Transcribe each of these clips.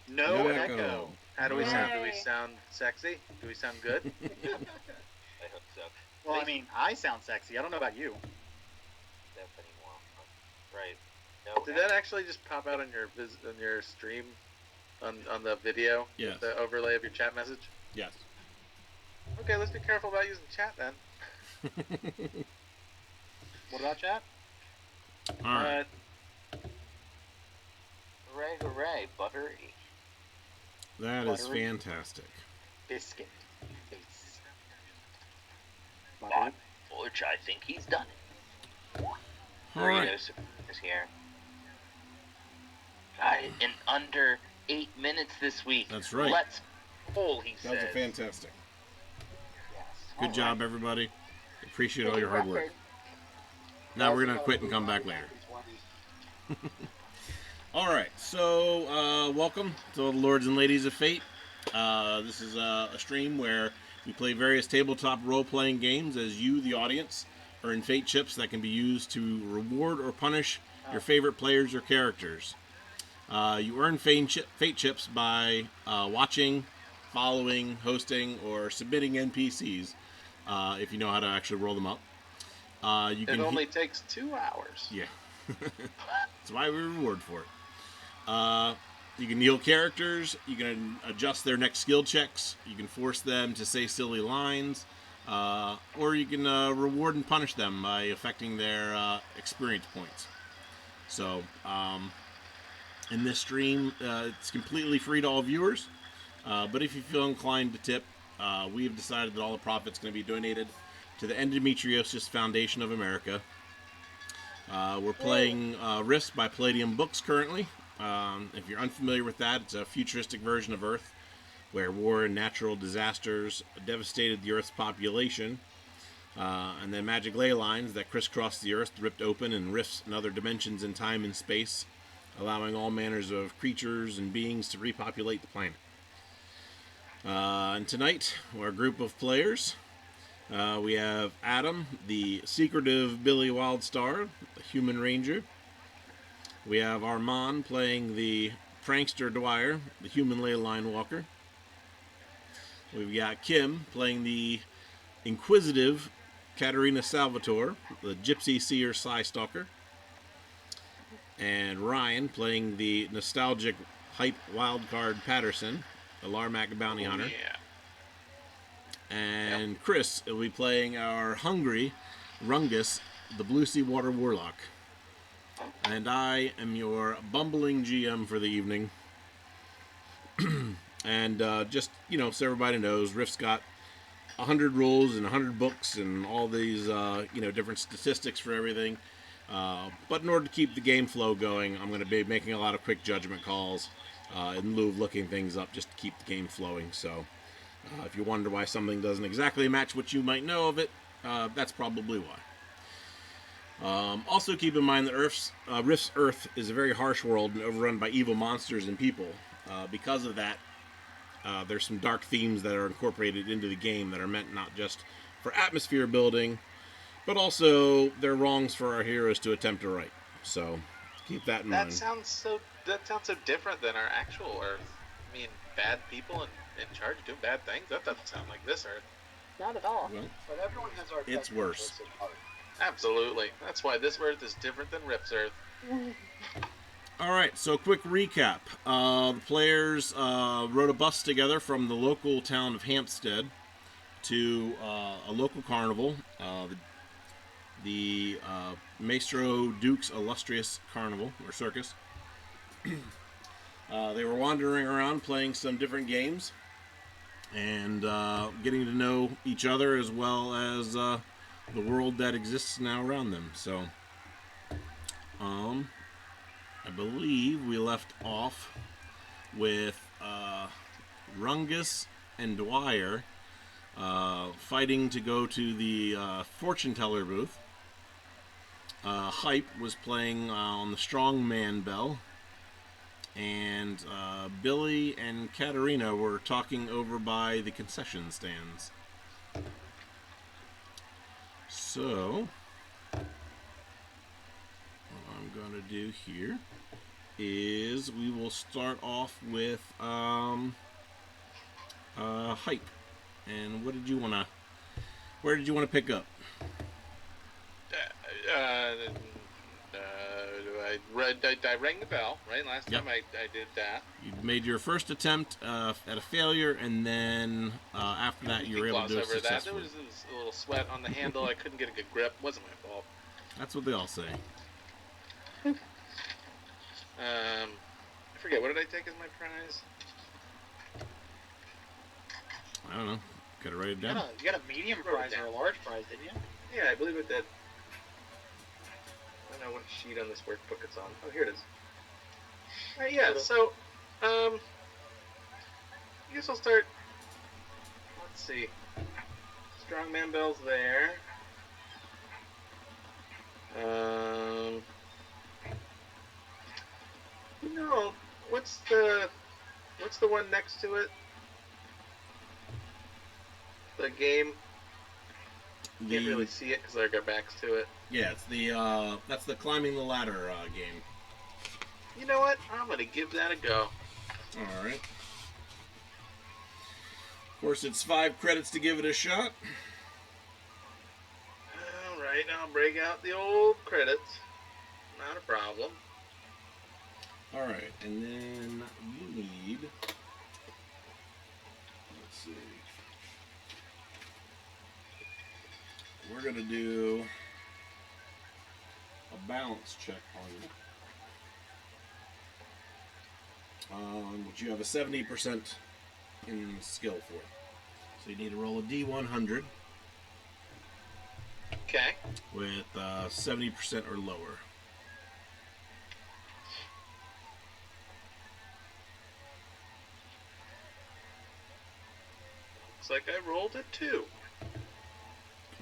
No No echo. How do we sound? Do we Yay. sound sexy? Do we sound good? I hope so. Well, I mean, I sound sexy. I don't know about you. Right. No. Did that actually just pop out on your stream on the video? Yes. The overlay of your chat message? Yes. Okay, let's be careful about using chat then. What about chat? All right. Hooray, hooray, buttery. That is Buttery. fantastic. Biscuit. Which I think he's done it. All right. Doritos is here. In under 8 minutes this week. That's right. Let's pull, he That was says. fantastic. Yes. Good job, everybody. Appreciate all your hard work. Now we're going to quit and come back later. All right, so welcome to the Lords and Ladies of Fate. This is a stream where we play various tabletop role-playing games as you, the audience, earn fate chips that can be used to reward or punish your favorite players or characters. You earn fate chips by watching, following, hosting, or submitting NPCs if you know how to actually roll them up. You can It only takes 2 hours. Yeah. That's why we reward for it. You can heal characters. You can adjust their next skill checks. You can force them to say silly lines. Or you can reward and punish them by affecting their experience points. So, in this stream, it's completely free to all viewers. But if you feel inclined to tip, we have decided that all the profit's going to be donated to the Endometriosis Foundation of America. We're playing Rifts by Palladium Books currently. If you're unfamiliar with that, it's a futuristic version of Earth where war and natural disasters devastated the Earth's population. And then magic ley lines that crisscross the Earth ripped open and rifts in other dimensions in time and space, allowing all manners of creatures and beings to repopulate the planet. And tonight, our group of players, we have Adam, the secretive Billy Wildstar, the human ranger. We have Armand playing the prankster Dwyer, the human ley line walker. We've got Kim playing the inquisitive Katerina Salvatore, the gypsy seer Psy Stalker. And Ryan playing the nostalgic hype wildcard Patterson, the Larmac bounty hunter. Yeah. And Chris will be playing our hungry Rungus, the Blue Sea Water Warlock. And I am your bumbling GM for the evening. And just, so everybody knows, Rift's got 100 rules and 100 books and all these, different statistics for everything. But in order to keep the game flow going, I'm going to be making a lot of quick judgment calls in lieu of looking things up just to keep the game flowing. So if you wonder why something doesn't exactly match what you might know of it, that's probably why. Also keep in mind that Rift's Earth is a very harsh world and overrun by evil monsters and people. Because of that, there's some dark themes that are incorporated into the game that are meant not just for atmosphere building, but also they're wrongs for our heroes to attempt to right. So keep that in mind. That sounds so different than our actual Earth. I mean, bad people in charge doing bad things? That doesn't sound like this Earth. Not at all. Well, But everyone has our it's worse. Absolutely. That's why this Earth is different than Rip's Earth. All right, so quick recap. The players rode a bus together from the local town of Hampstead to a local carnival, the Maestro Duke's Illustrious Carnival, or Circus. They were wandering around playing some different games and getting to know each other as well as the world that exists now around them. So, I believe we left off with Rungus and Dwyer fighting to go to the fortune teller booth. Hype was playing on the strongman bell, and Billy and Katerina were talking over by the concession stands. So, what I'm going to do here is we will start off with hype. And what did you wanna? Where did you want to pick up? I rang the bell, right? Last Yep. time I did that. You made your first attempt at a failure, and then after that, We you can were able to gloss do it over that. There successfully. was a little sweat on the handle. I couldn't get a good grip. Wasn't my fault. That's what they all say. I forget. What did I take as my prize? I don't know. Gotta write it You down. got a medium prize or a large prize, didn't you? Yeah, I believe it did. I don't know what sheet on this workbook it's on. Oh, here it is. Yeah, so, I guess I'll start. Let's see. Strongman Bell's there. No, what's the one next to it? The game. Can't really see it because I got backs to it. Yeah, it's that's the climbing the ladder game. You know what? I'm gonna give that a go. All right. Of course, it's 5 credits to give it a shot. All right, I'll break out the old credits. Not a problem. All right, and then you need. Let's see. We're gonna do a balance check on you. Which you have a 70% in skill for. So you need to roll a D100 Okay. with 70% or lower. Looks like I rolled a 2.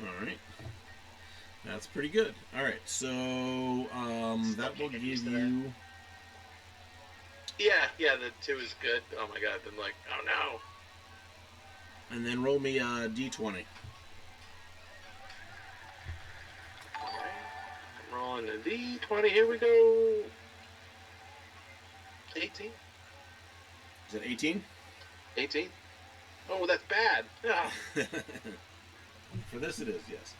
All right. That's pretty good. All right, so that will give you. Yeah, the 2 is good. Oh my god, then like, oh no. And then roll me a D20. Alright. I'm rolling a D20. Here we go. 18. Is it 18? 18. Oh, that's bad. Ah. For this, it is, yes.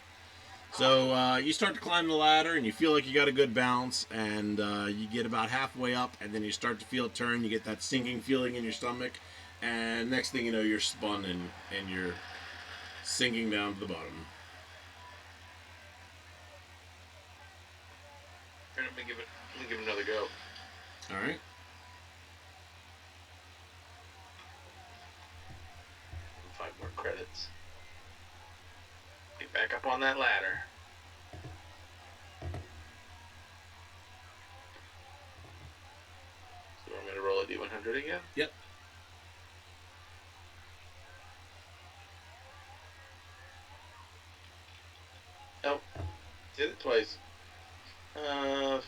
So you start to climb the ladder, and you feel like you got a good balance, and you get about halfway up, and then you start to feel it turn. You get that sinking feeling in your stomach, and next thing you know, you're spun and you're sinking down to the bottom. Let me give it another go. All right. Five more credits. Get back up on that ladder. So I'm going to roll a D100 again? Yep. Oh, did it twice.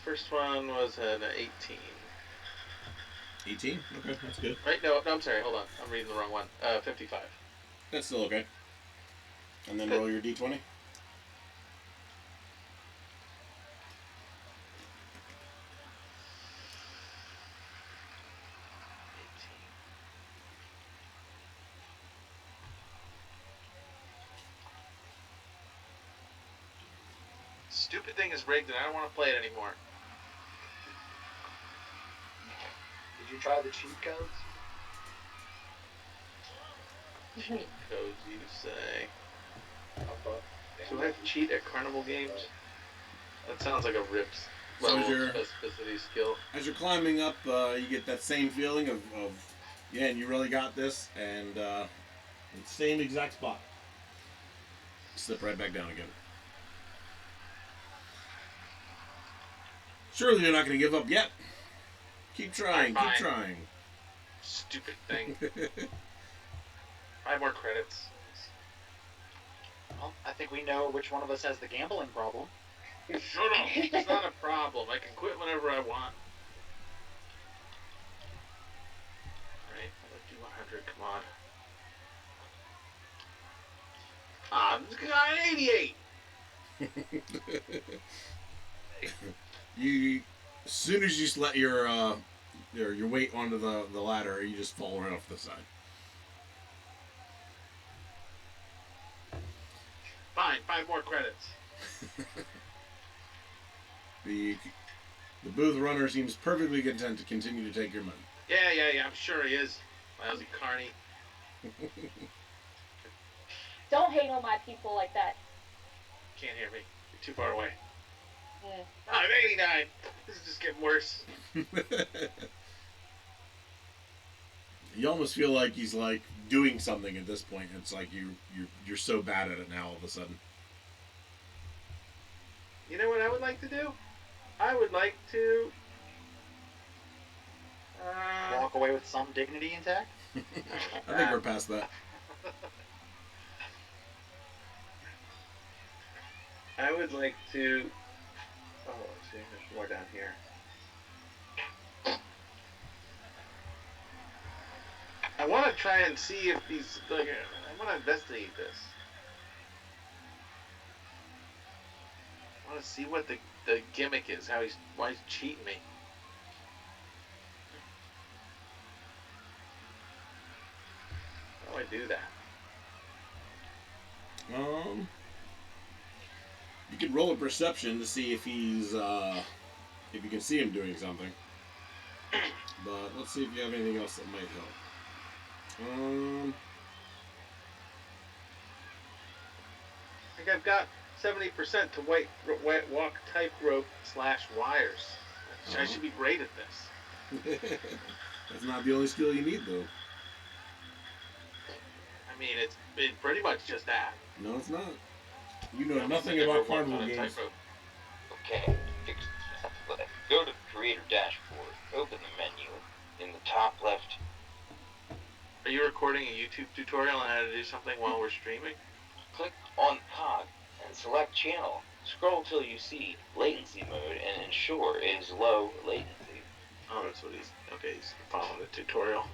First one was an 18. 18? Okay, that's good. Right? No, I'm sorry. Hold on. I'm reading the wrong one. 55. That's still okay. And then Good. roll your D20. Stupid thing is rigged and I don't want to play it anymore. Did you try the cheat codes? Cheat codes, you say. Do I cheat at Carnival games? That sounds like a rips So level as you're- of specificity skill. As you're climbing up, you get that same feeling of yeah, and you really got this, and it's the same exact spot. Slip right back down again. Surely you're not going to give up yet. Keep trying, Fine. keep trying. Stupid thing. 5 more credits. Well, I think we know which one of us has the gambling problem. Shut up. It's not a problem. I can quit whenever I want. Right, let's do 100. Come on. Got 88. You As soon as you just let your weight onto the ladder, you just fall right off the side. Fine, 5 more credits. The booth runner seems perfectly content to continue to take your money. Yeah, I'm sure he is. Lousy carny. Don't hate on my people like that. Can't hear me. You're too far away. Mm. I'm 89. This is just getting worse. You almost feel like he's like doing something at this point. It's like you're so bad at it now all of a sudden. You know what I would like to do? I would like to Walk away with some dignity intact. I think we're past that. I would like to. Oh, let's see. There's more down here. I want to try and see if these. Like, I want to investigate this. I want to see what the gimmick is. Why he's cheating me. How do I do that? You could roll a perception to see if he's if you can see him doing something. But let's see if you have anything else that might help. I think I've got 70% to white walk tightrope / wires. I should be great at this. That's not the only skill you need, though. I mean, it's pretty much just that. No, it's not. You know nothing about Carnival games. Okay, fix it. Go to the creator dashboard. Open the menu in the top left. Are you recording a YouTube tutorial on how to do something while we're streaming? Click on the cog and select channel. Scroll till you see latency mode and ensure it is low latency. Oh, that's what he's. Okay, he's following the tutorial.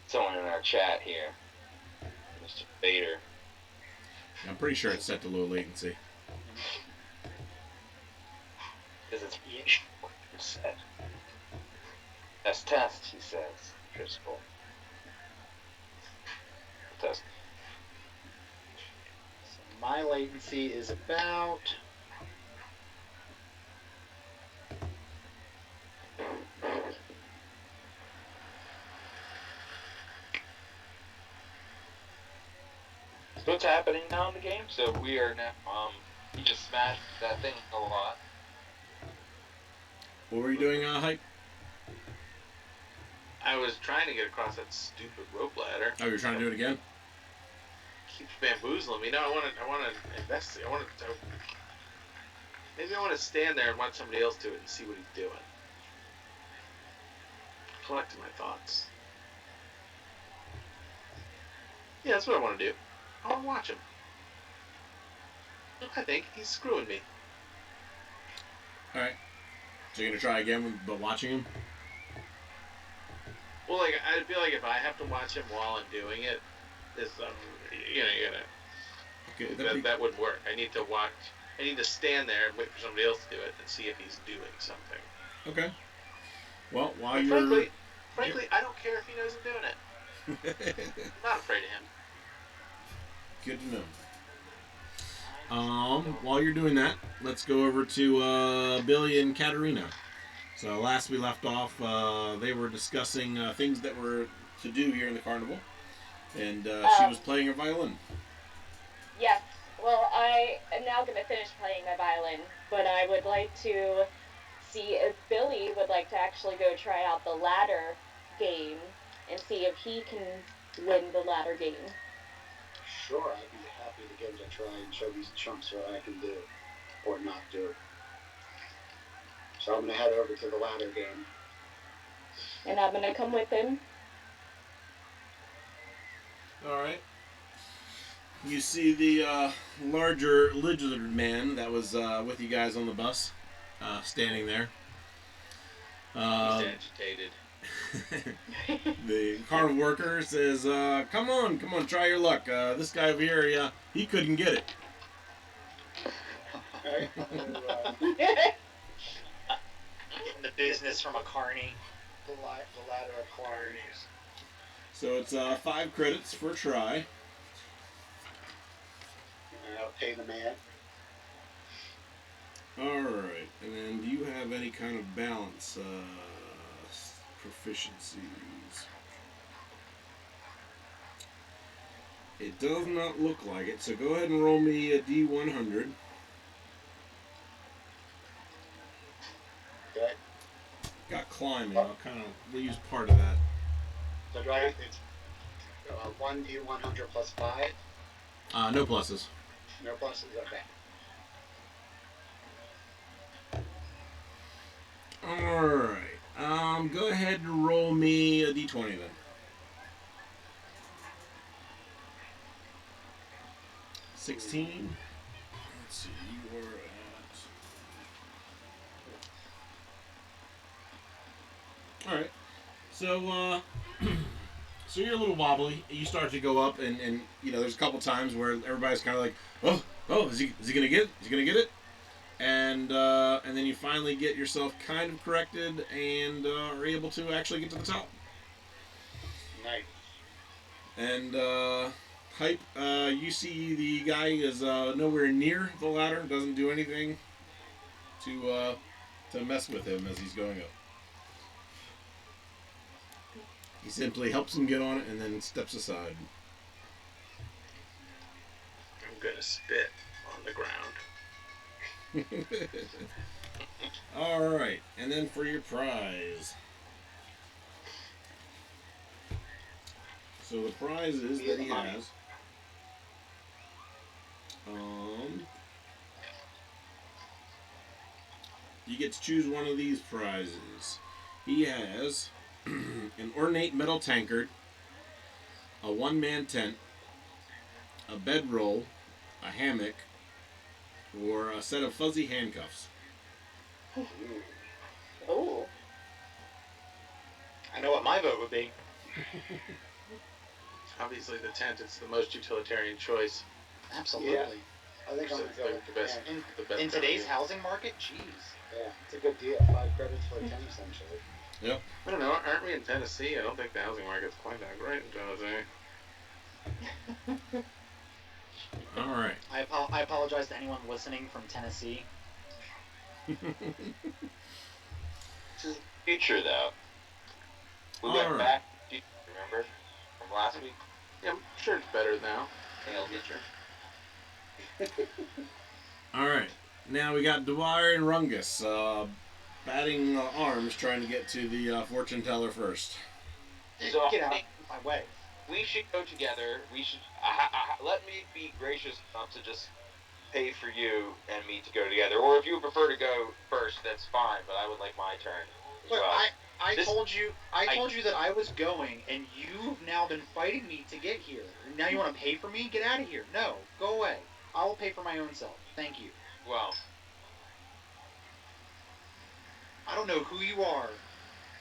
Someone in our chat here, Mr. Bader. I'm pretty sure it's set to low latency. Because it's set. Test, he says. Driscoll. Test. So my latency is about. So what's happening now in the game? So we are now, he just smashed that thing a lot. What were you doing, Hype? I was trying to get across that stupid rope ladder. Oh, you're trying to do it again? Keeps bamboozling me. No, I want to investigate. Maybe I want to stand there and watch somebody else do it and see what he's doing. Collecting my thoughts. Yeah, that's what I want to do. I want to watch him. I think he's screwing me. Alright. So you're going to try again, but watching him? Well, like, I feel like if I have to watch him while I'm doing it, this, Okay, that wouldn't work. I need to watch. I need to stand there and wait for somebody else to do it and see if he's doing something. Okay. Well, while But you're... frankly, I don't care if he knows I'm doing it. I'm not afraid of him. Good to know. While you're doing that, let's go over to Billy and Katerina. So last we left off, they were discussing things that were to do here in the carnival, and she was playing her violin. Yes. Well, I am now going to finish playing my violin, but I would like to see if Billy would like to actually go try out the ladder game and see if he can win the ladder game. Sure, I'd be happy to give it a try and show these chumps what I can do, or not do. So I'm going to head over to the ladder game. And I'm going to come with him. Alright. You see the larger lizard man that was with you guys on the bus, standing there. He's agitated. The carnival worker says, come on, try your luck. This guy over here, he couldn't get it. business from a carny. The ladder of carnies. So it's 5 credits for try. And I'll pay the man. Alright, and then do you have any kind of balance proficiencies? It does not look like it, so go ahead and roll me a D100. Okay. Got climbing, I'll kind of use part of that. So do I? It's 1d100 plus 5. No pluses. No pluses. Okay. Alright, go ahead and roll me a D20 then. 16. Let's see, you are at... Alright, so, so you're a little wobbly. You start to go up, and you know, there's a couple times where everybody's kind of like, oh, is he gonna get it? Is he gonna get it? And then you finally get yourself kind of corrected and are able to actually get to the top. Nice. And Hype, you see the guy is nowhere near the ladder, doesn't do anything to mess with him as he's going up. He simply helps him get on it and then steps aside. I'm gonna spit on the ground. Alright, and then for your prize. So the prize is that he has you get to choose one of these prizes. He has an ornate metal tankard, a one-man tent, a bedroll, a hammock, or a set of fuzzy handcuffs. Oh. I know what my vote would be. Obviously, the tent is the most utilitarian choice. Absolutely. Yeah. I think I'm So gonna it's go with the best. man. The best In today's value. housing market, jeez. Yeah, it's a good deal. 5 credits for a 10 essentially. Yep. I don't know. Aren't we in Tennessee? I don't think the housing market's quite that great in Tennessee. Alright. I apologize to anyone listening from Tennessee. This is the future, though. We All went right. back, remember, from last week? Yeah, I'm sure it's better now. Hail Hitcher. Alright. Now we got Dwyer and Rungus batting arms trying to get to the fortune teller first. So Get out of my way. we should go together. We should let me be gracious enough to just pay for you and me to go together. Or if you would prefer to go first, that's fine. But I would like my turn as Look, well. I This- told you that I was going, and you've now been fighting me to get here. Now you want to pay for me? Get out of here. No, go away. I will pay for my own self. Thank you. Well, I don't know who you are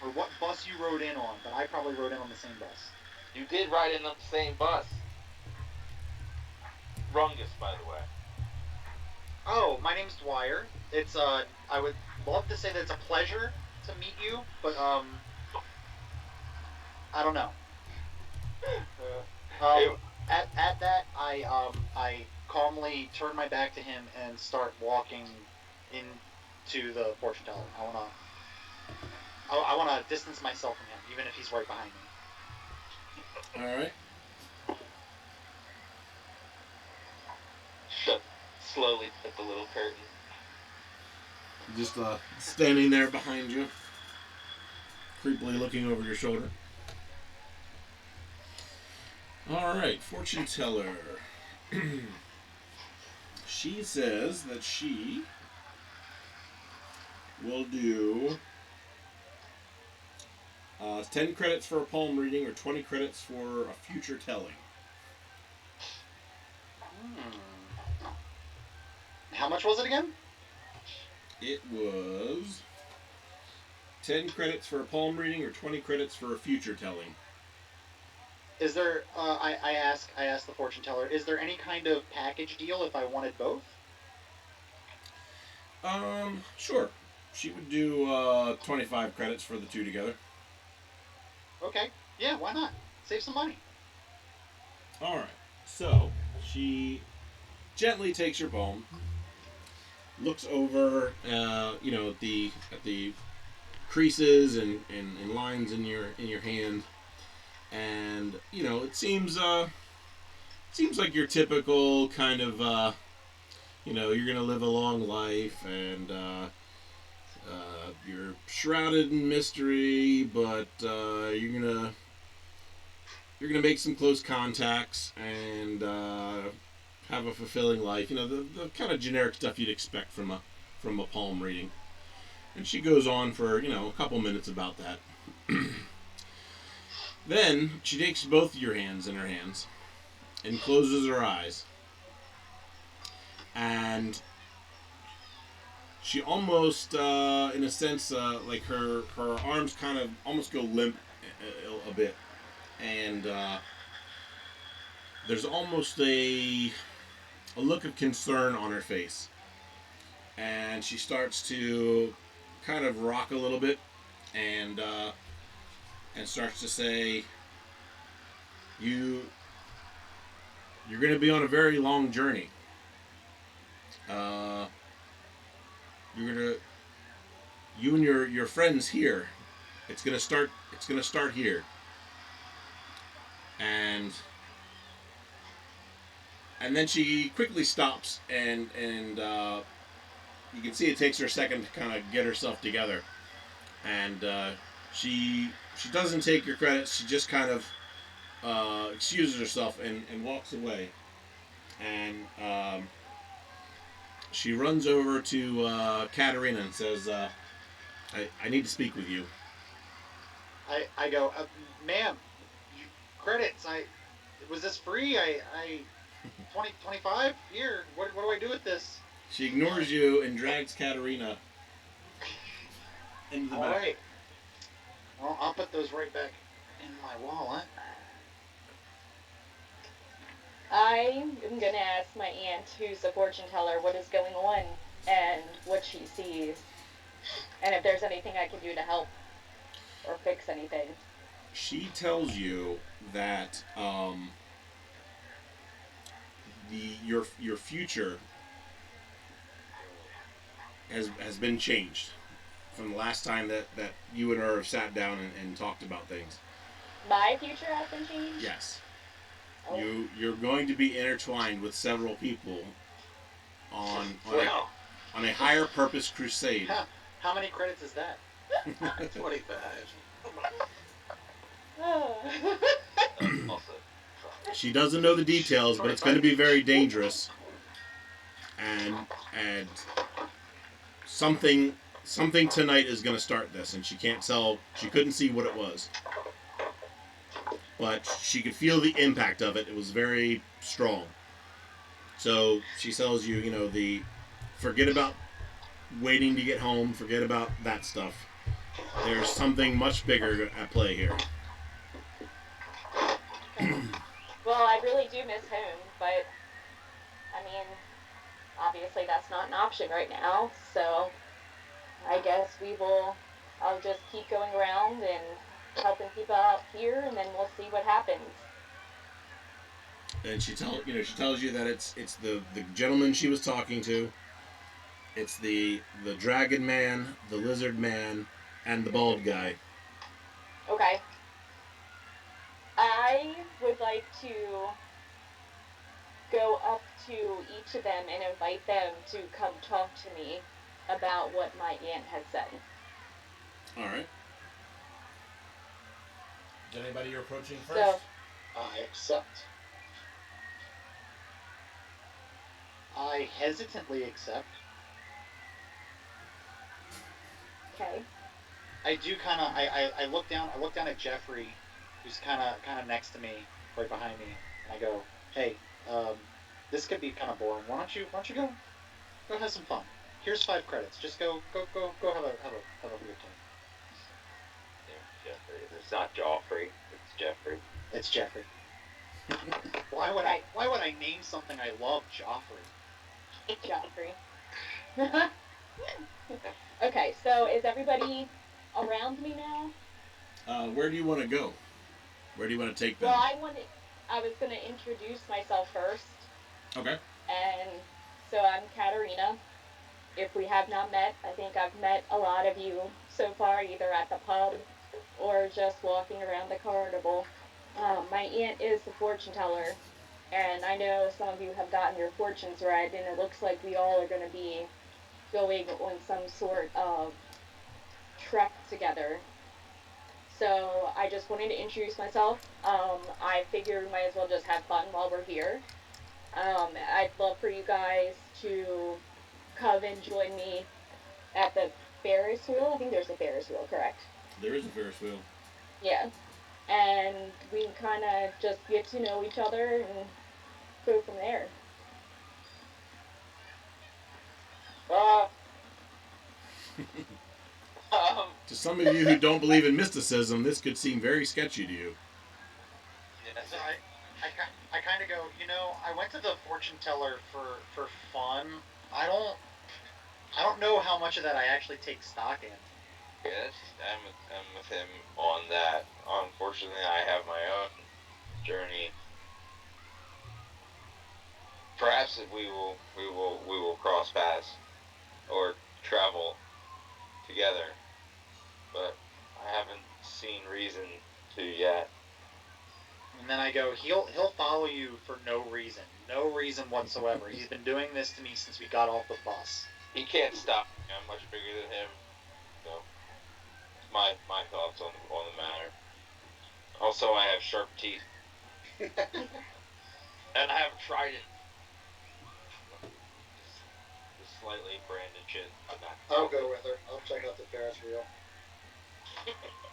or what bus you rode in on, but I probably rode in on the same bus. you did ride in on the same bus. Rungus, by the way. Oh, my name's Dwyer. It's I would love to say that it's a pleasure to meet you, but I don't know. At that, I calmly turn my back to him and start walking into the fortune teller. I wanna distance myself from him, even if he's right behind me. Alright. Slowly at the little curtain. Just standing there behind you, creepily looking over your shoulder. Alright, fortune teller. She says that she will do 10 credits for a palm reading or 20 credits for a future telling. How much was it again? It was 10 credits for a palm reading or 20 credits for a future telling. Is there? I asked the fortune teller. Is there any kind of package deal if I wanted both? Sure. She would do 25 credits for the two together. Okay. Yeah, why not? Save some money. All right. So she gently takes your poem, looks over, at the creases and lines in your hand, and it seems like your typical kind of you're gonna live a long life, and you're shrouded in mystery, but you're gonna make some close contacts and have a fulfilling life. The kind of generic stuff you'd expect from a palm reading. And she goes on for a couple minutes about that. Then she takes both your hands in her hands and closes her eyes, and she almost, in a sense, like her arms kind of almost go limp a bit, and there's almost a look of concern on her face, and she starts to kind of rock a little bit, and starts to say, you're going to be on a very long journey. Uh, you're gonna you and your friends here. It's gonna start here, and then she quickly stops, and you can see it takes her a second to kind of get herself together, and she doesn't take your credits. She just kind of excuses herself and walks away, and she runs over to Katerina and says, I need to speak with you. I go, ma'am, credits. Was this free? I 25 here. What do I do with this? She ignores you and drags Katerina into the All back. right. Well, I'll put those right back in my wallet. I am gonna ask my aunt, who's a fortune teller, what is going on and what she sees, and if there's anything I can do to help or fix anything. She tells you that your future has been changed from the last time that you and her have sat down and talked about things. My future has been changed? Yes. Oh. You're going to be intertwined with several people on a higher purpose crusade. How many credits is that? 25. She doesn't know the details, but it's going to be very dangerous, and something tonight is going to start this, and she couldn't see what it was, but she could feel the impact of it. It was very strong. So she tells you, forget about waiting to get home, forget about that stuff. There's something much bigger at play here. Well, I really do miss home, but I mean, obviously that's not an option right now, so I guess I'll just keep going around and helping people out here, and then we'll see what happens. And she tells you that it's the gentleman she was talking to. It's the dragon man, the lizard man, and the bald guy. Okay. I would like to go up to each of them and invite them to come talk to me about what my aunt has said. All right. Is anybody you're approaching first? So, I accept. I hesitantly accept. okay. I do kind of. I look down. I look down at Jeffrey, who's kind of next to me, right behind me, and I go, "Hey, this could be kind of boring. Why don't you go have some fun? Here's 5 credits. Just go have a weird time." Yeah, Jeffrey. It's not Joffrey. It's Jeffrey. It's Jeffrey. Why would I name something I love Joffrey? Joffrey. Okay, so is everybody around me now? Where do you want to go? Where do you want to take them? Well, I was gonna introduce myself first, Okay. and so I'm Katarina. If we have not met, I think I've met a lot of you so far, either at the pub or just walking around the carnival. My aunt is the fortune teller, and I know some of you have gotten your fortunes read, and it looks like we all are going to be going on some sort of trek together. So I just wanted to introduce myself. I figure we might as well just have fun while we're here. I'd love for you guys to come and join me at the Ferris wheel. I think there's a Ferris wheel, correct? There is a Ferris wheel. Yeah. And we can kind of just get to know each other and go from there. Uh, To some of you who don't believe in mysticism, this could seem very sketchy to you. yes. So I kind of go, I went to the fortune teller for fun. I don't I don't know how much of that I actually take stock in. Yes, I'm with him on that. Unfortunately, I have my own journey. Perhaps we will cross paths or travel together, but I haven't seen reason to yet. And then I go, he'll follow you for no reason whatsoever. He's been doing this to me since we got off the bus. He can't stop me. I'm much bigger than him. So my thoughts on the matter. Also, I have sharp teeth, and I have a trident. Just slightly branded chin, but not. I'll go with her. I'll check out the Ferris wheel.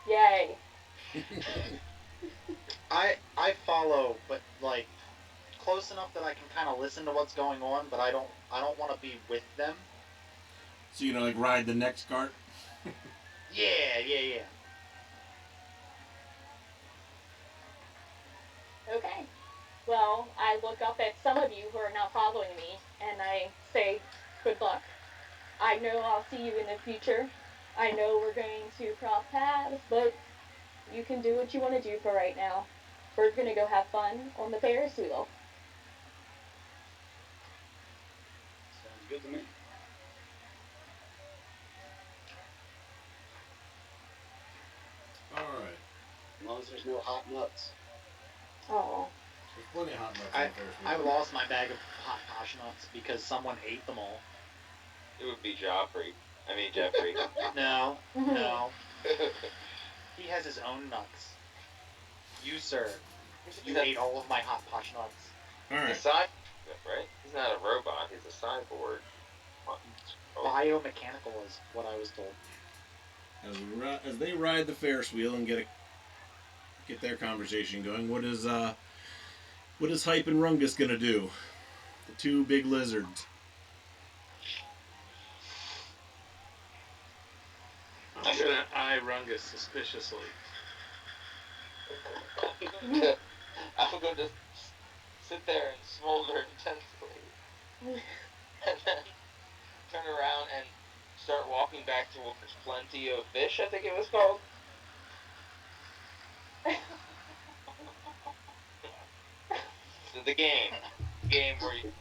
Yay. I follow, but like close enough that I can kind of listen to what's going on, but I don't want to be with them. So you know, like ride the next cart. Yeah. Okay. Well, I look up at some of you who are not following me and I say, good luck. I know I'll see you in the future. I know we're going to cross paths, but you can do what you want to do for right now. We're going to go have fun on the Ferris wheel. Sounds good to me. All right. As long as there's no hot nuts. Oh. There's plenty of hot nuts on I the Ferris wheel. I lost my bag of hot posh nuts because someone ate them all. It would be Joffrey. I mean Jeffrey. No. He has his own nuts. You, sir, you ate all of my hot posh nuts. All He's right. a cyborg, right? He's not a robot. He's a cyborg. Biomechanical is what I was told. As they ride the Ferris wheel and get their conversation going, what is Hype and Rungus gonna do? The two big lizards. I'm gonna eye Rungus suspiciously. I'm going to sit there and smolder intensely, and then turn around and start walking back towards Plenty of Fish, I think it was called. The game where you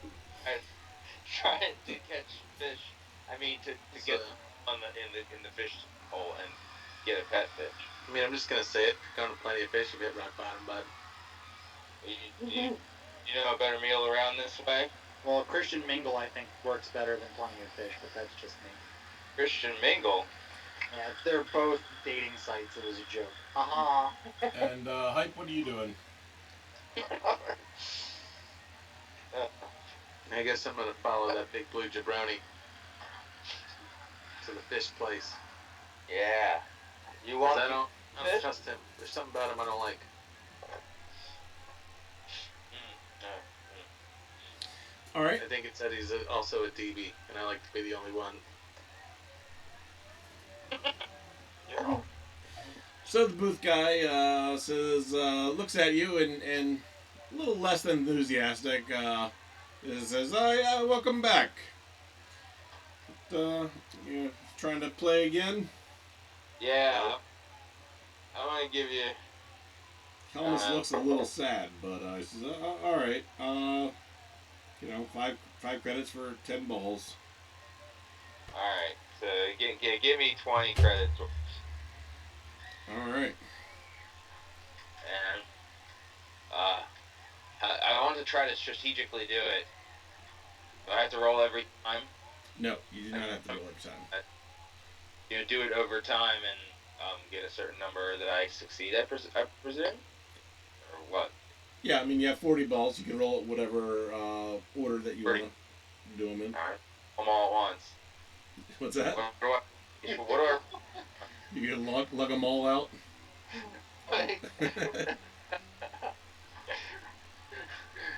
guys trying to catch fish. I mean, to get on in the fish hole and get a pet fish. I mean, I'm just gonna say it. Going to Plenty of Fish, you hit rock bottom, bud. You know a better meal around this way? Well, Christian Mingle, I think, works better than Plenty of Fish, but that's just me. Christian Mingle. Yeah, they're both dating sites. It was a joke. Haha. And Hype, what are you doing? I guess I'm gonna follow that big blue jabroni to the fish place. Yeah. You 'Cause want I don't fish? trust him. There's something about him I don't like. All right. I think it said he's also a DB, and I like to be the only one. Yeah. So the booth guy says, looks at you and a little less than enthusiastic. Says, "Oh yeah, welcome back. you trying to play again? Yeah. I'm gonna give you. He almost looks a little sad, but he says, "All right, five credits for 10 balls." All right. So give me 20 credits, All right. and I want to try to strategically do it. Do I have to roll every time? No, you do not have to roll every time. Do it over time and get a certain number that I succeed. I presume, or what? Yeah, I mean you have 40 balls. You can roll it whatever order that you want to do them in. All right, them all at once. What's that? What do I? You can lug them all out.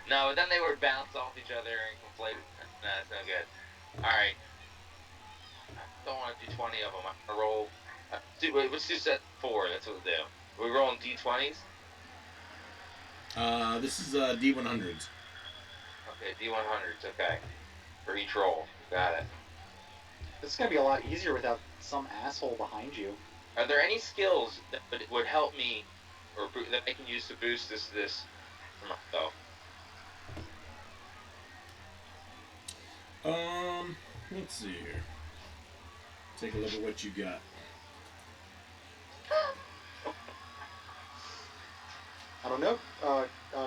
No, but then they would bounce off each other and conflate. No, that's no good. All right. I don't want to do 20 of them. I'm going to roll. Let's do set 4. That's what we'll do. We're rolling D20s? This is D100s. Okay, D100s. Okay. For each roll. Got it. This is gonna be a lot easier without some asshole behind you. Are there any skills that would help me or that I can use to boost this for myself? Let's see here. Take a look at what you got. I don't know,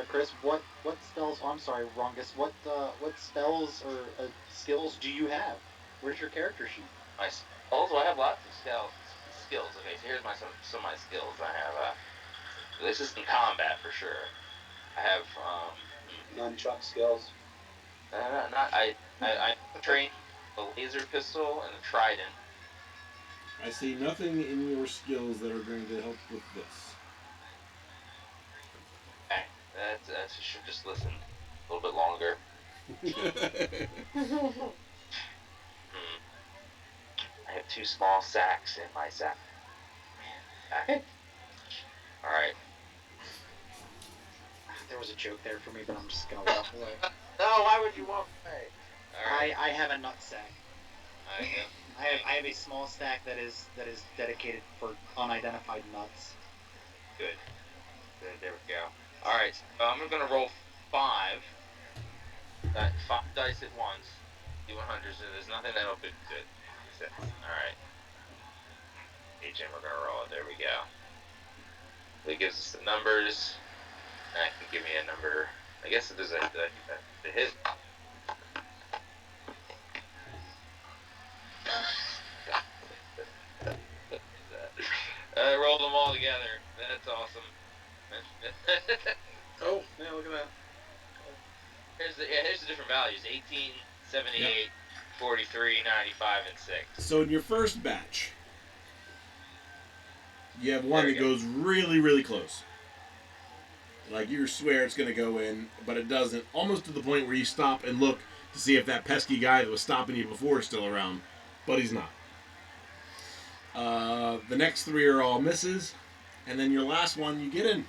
Chris. What spells? Oh, I'm sorry, Rongus. What spells or skills do you have? Where's your character sheet? My skills? Well, I have lots of skills. Okay, so here's some of my skills. I have this is in combat for sure. I have Nunchuck skills. I train a laser pistol and a trident. I see nothing in your skills that are going to help with this. Okay, that's you should just listen a little bit longer. I have 2 small sacks in my sack. All right. There was a joke there for me, but I'm just gonna walk away. No, why would you walk away? All right. I have a nut sack. I have a small stack that is dedicated for unidentified nuts. Good. There we go. All right. I'm gonna roll 5. 5 dice at once. D100s. So there's nothing that'll boost it. All right. HM, we're gonna roll it. There we go. It gives us the numbers. That can give me a number. I guess it is a hit. I rolled them all together. That's awesome. Oh, yeah, look at that. Here's the different values: 18, 78, 43, 95, and 6. So in your first batch, you have one that goes really, really close. Like you swear it's going to go in, but it doesn't. Almost to the point where you stop and look to see if that pesky guy that was stopping you before is still around, but he's not. The next 3 are all misses, and then your last one you get in.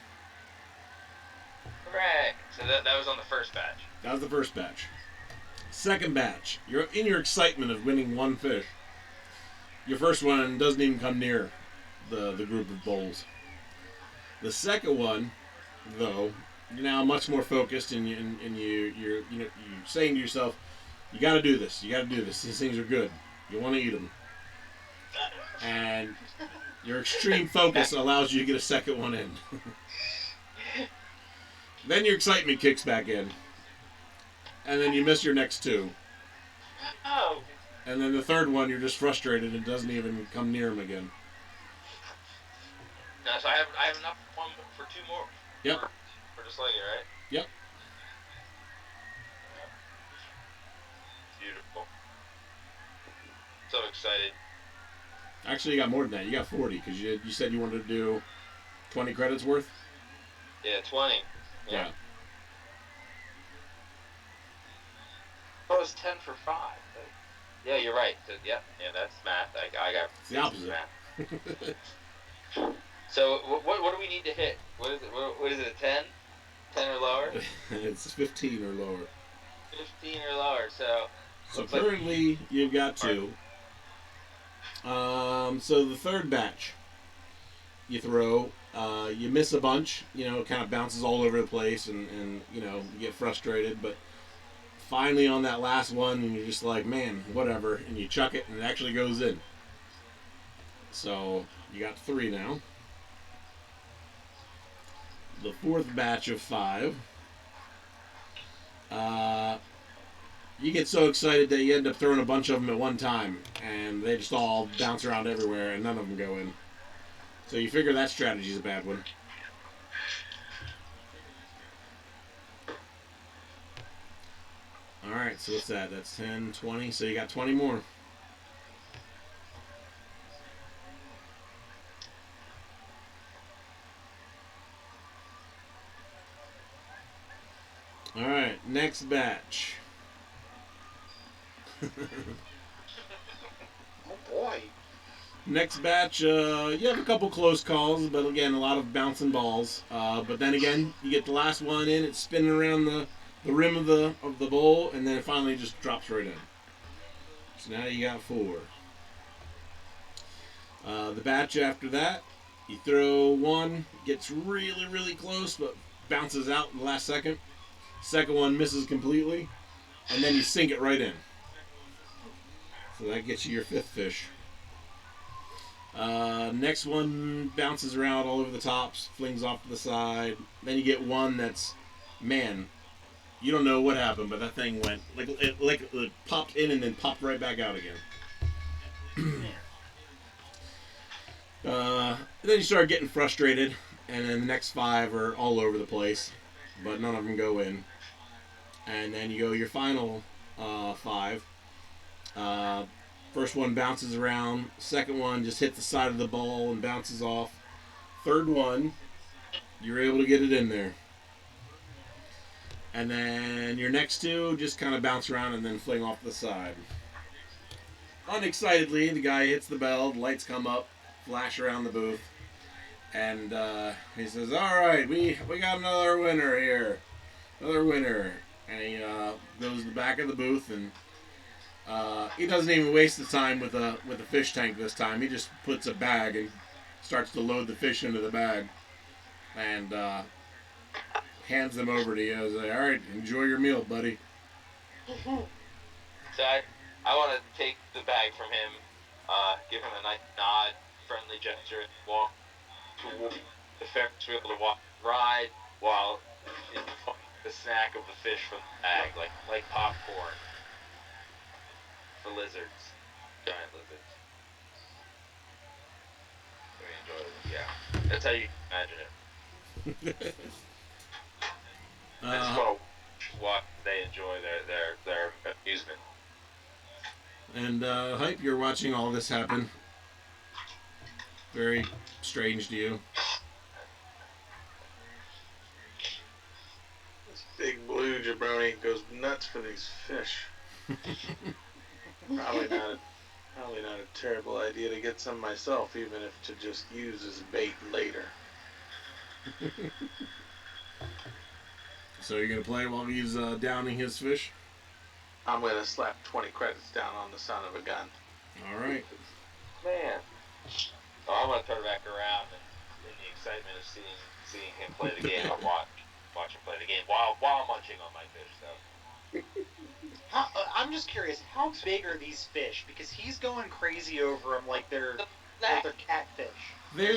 Hooray! So that was on the first batch. That was the first batch. Second batch, you're in your excitement of winning 1 fish. Your first one doesn't even come near the group of bowls. The second one, though, you're now much more focused, and you're saying to yourself, "You got to do this. You got to do this. These things are good. You want to eat them." And your extreme focus allows you to get a second one in. Then your excitement kicks back in, and then you miss your next 2. Oh. And then the third one, you're just frustrated and doesn't even come near him again. No, so I have enough one for 2 more. Yep. For just like it, right? Yep. Beautiful. So excited. Actually, you got more than that. You got 40 because you said you wanted to do 20 credits worth. Yeah, 20. Yeah. Well, it was 10 for 5. Yeah, you're right. So, yeah, that's math. I got It's the opposite. Math. So what do we need to hit? What is it? What is it? 10? 10 or lower? It's 15 or lower. 15 or lower. So currently you've got 2. So the third batch you throw, you miss a bunch. It kind of bounces all over the place, and you get frustrated. But finally, on that last one, and you're just like, man, whatever, and you chuck it, and it actually goes in. So you got 3 now. The fourth batch of 5. You get so excited that you end up throwing a bunch of them at one time, and they just all bounce around everywhere, and none of them go in. So you figure that strategy's a bad one. Alright, so what's that? That's 10, 20, so you got 20 more. Alright, next batch. Oh boy. Next batch, you have a couple close calls, but again, a lot of bouncing balls. But then again, you get the last one in, it's spinning around the rim of the bowl, and then it finally just drops right in. So now you got 4. The batch after that, you throw one, gets really, really close, but bounces out in the last second. Second one misses completely, and then you sink it right in. So that gets you your 5th fish. Next one bounces around all over the tops, flings off to the side. Then you get one that's, man, you don't know what happened, but that thing went like it popped in and then popped right back out again. Then you start getting frustrated, and then the next 5 are all over the place, but none of them go in. And then you go your final 5. First one bounces around. Second one just hits the side of the bowl and bounces off. Third one, you're able to get it in there. And then your next 2 just kind of bounce around and then fling off the side. Unexcitedly, the guy hits the bell, the lights come up, flash around the booth, and he says, all right, we got another winner here. Another winner. And he goes to the back of the booth, and he doesn't even waste the time with a fish tank this time. He just puts a bag and starts to load the fish into the bag, and hands them over to you. I was like, all right, enjoy your meal, buddy. So I want to take the bag from him, give him a nice nod, friendly gesture, and walk toward the Ferris wheel to ride while enjoying the snack of the fish from the bag, like popcorn for lizards, giant lizards. Very enjoyable. Yeah, that's how you imagine it. I just want to watch they enjoy their amusement. And Hype, you're watching all this happen. Very strange to you. This big blue jabroni goes nuts for these fish. Probably not a terrible idea to get some myself, even if to just use as bait later. So you're going to play while he's downing his fish? I'm going to slap 20 credits down on the son of a gun. All right. Man. So I'm gonna turn back around and in the excitement of seeing him play the game, I watch him play the game while munching on my fish though. I'm just curious, how big are these fish? Because he's going crazy over them like they're catfish. They're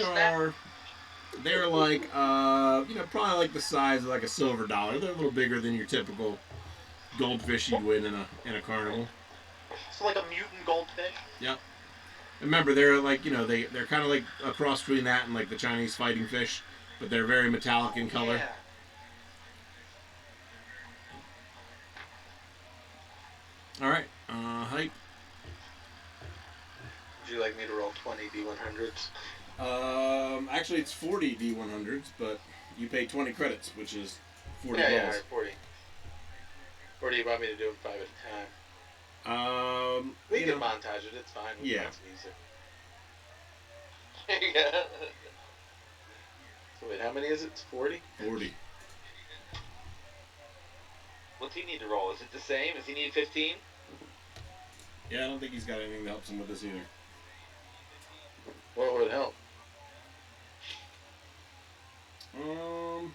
like probably like the size of like a silver dollar. They're a little bigger than your typical goldfish you'd win in a carnival. So like a mutant goldfish? Yep. Remember, they're like, they're kind of like a cross between that and like the Chinese fighting fish, but they're very metallic in color. Yeah. All right, Hype. Would you like me to roll 20 D100s? Actually, it's 40 D100s, but you pay 20 credits, which is 40 Yeah, balls. yeah, 40. Or do you want me to do them 5 at a time? We can montage it. It's fine. Yeah. Music. Yeah. So wait, how many is it? It's 40? 40. What's he need to roll? Is it the same? Does he need 15? Yeah, I don't think he's got anything that helps him with this either. What would help? Ooh.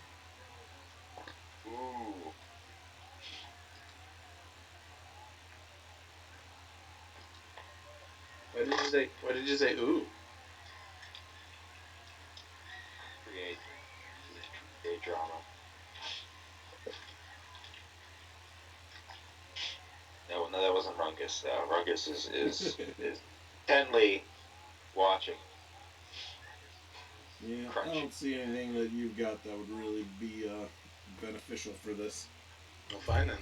What did you say? What did you say? Ooh. Create drama. No, that wasn't Rungus. Rungus is intently watching. Yeah, Crunch. I don't see anything that you've got that would really be beneficial for this. Well, fine then.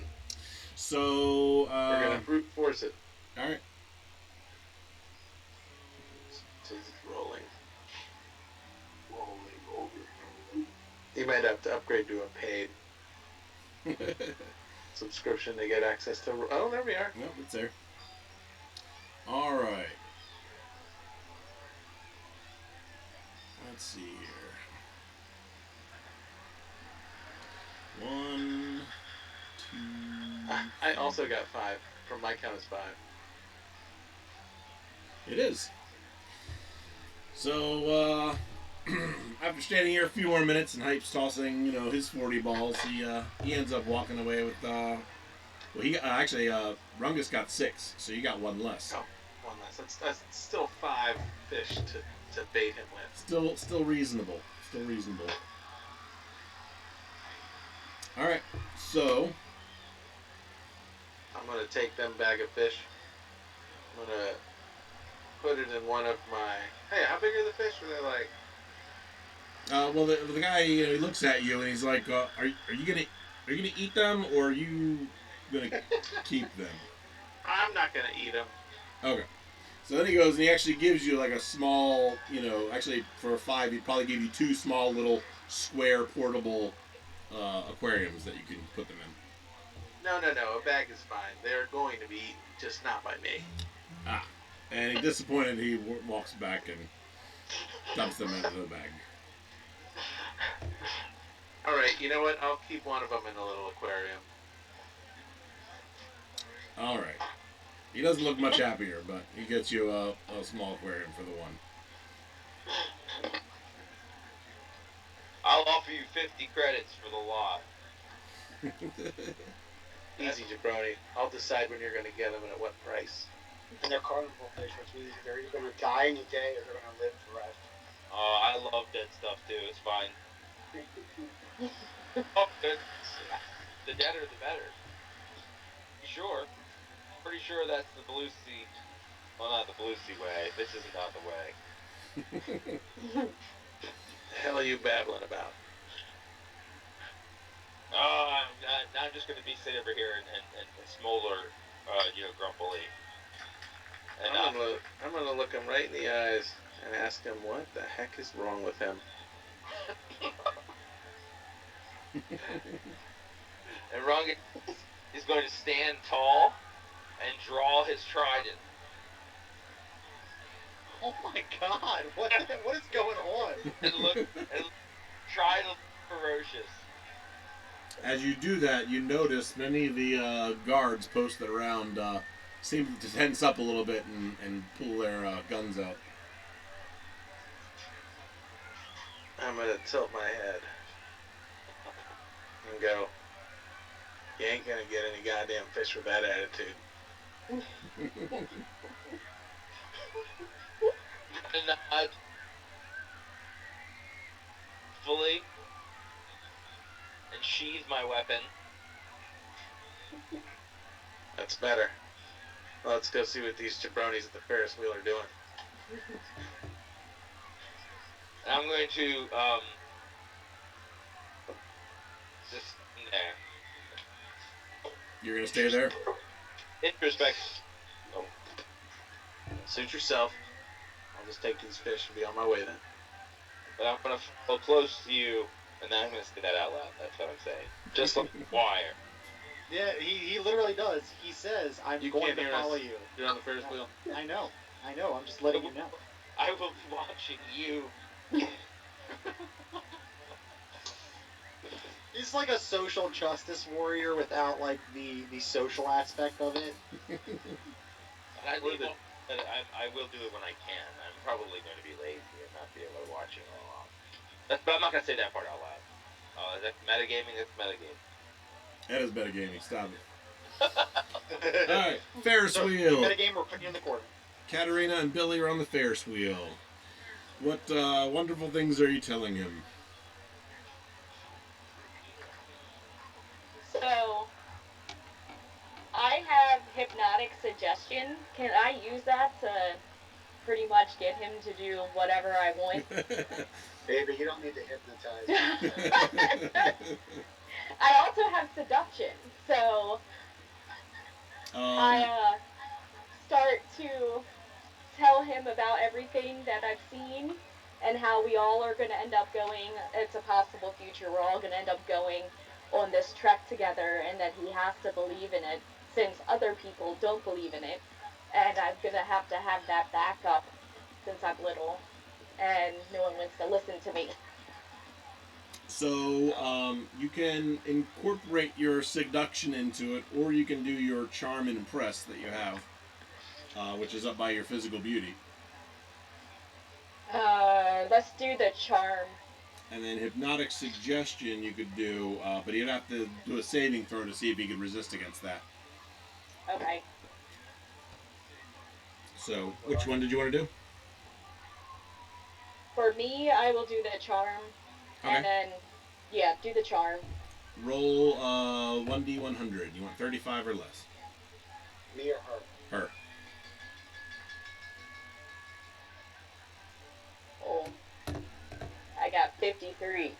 So, We're gonna brute force it. all right. So it's rolling. You might have to upgrade to a paid subscription to get access to. Oh, there we are. Nope, it's there. All right. Let's see here. 1, 2. I also got 5. From my count, it's 5. It is. So, after standing here a few more minutes and Hype's tossing, his 40 balls, he ends up walking away with, well, he actually, Rungus got 6, so you got 1 less. Oh, 1 less. That's still 5 fish to bait him with. Still reasonable. Still reasonable. All right, so I'm gonna take them bag of fish. I'm gonna put it in one of my. Hey, how big are the fish? Are they like? well, the guy he looks at you and he's like, "Are you gonna eat them or are you gonna keep them?" I'm not gonna eat them. Okay. So then he goes and he actually gives you like a small, actually for a 5, he'd probably give you 2 small little square portable aquariums that you can put them in. No. A bag is fine. They're going to be eaten, just not by me. Ah. And he's disappointed, he walks back and dumps them into the bag. All right, you know what? I'll keep one of them in a little aquarium. All right. He doesn't look much happier, but he gets you a small aquarium for the one. I'll offer you 50 credits for the lot. Easy, jabroni. I'll decide when you're going to get them and at what price. And they're carnival fish, which means they're either going to die in a day or they're going to live forever. Oh, I love dead stuff too. It's fine. Oh, good. The deader, the better. Sure. Pretty sure that's the Blue Sea. Well, not the Blue Sea way. This is not the way. The hell are you babbling about? Oh, I'm just going to be sitting over here and smolder, grumpily. And I'm gonna look him right in the eyes and ask him what the heck is wrong with him. And Ron is going to stand tall and draw his trident. Oh my God! What is going on? And try to look ferocious. As you do that, you notice many of the guards posted around seem to tense up a little bit and pull their guns out. I'm gonna tilt my head and go, you ain't gonna get any goddamn fish with that attitude. And nod fully and sheathe my weapon. That's better. Well, let's go see what these jabronis at the Ferris wheel are doing. And I'm going to just there. You're gonna stay there? Introspect. Oh. Suit yourself. I'll just take these fish and be on my way then. But I'm going to follow close to you, and then I'm going to say that out loud. That's what I'm saying. Just like wire. Yeah, he literally does. He says, I'm You going can't to hear follow us. you. You're on the Ferris wheel. I know. I'm just letting you know. I will be watching you. He's like a social justice warrior without like the social aspect of it. And I will do it when I can. probably going to be lazy and not be able to watch it all along. But I'm not going to say that part out loud. That's metagaming. That's metagaming. That is metagaming. Stop it. All Alright, Ferris so, wheel. Metagame, we're putting you in the corner. Katarina and Billy are on the Ferris wheel. What wonderful things are you telling him? So, I have hypnotic suggestion. Can I use that to pretty much get him to do whatever I want? Baby, you don't need to hypnotize. I also have seduction, so I start to tell him about everything that I've seen and how we all are going to end up going. It's a possible future. We're all going to end up going on this trek together, and that he has to believe in it since other people don't believe in it. And I'm going to have that backup since I'm little, and no one wants to listen to me. So you can incorporate your seduction into it, or you can do your charm and impress that you have, which is up by your physical beauty. Let's do the charm. And then hypnotic suggestion you could do, but you'd have to do a saving throw to see if he could resist against that. Okay. So which one did you want to do? For me, I will do the charm, Okay. and then do the charm. Roll 1d100. You want 35 or less? Me or her? Her. Oh, I got 53.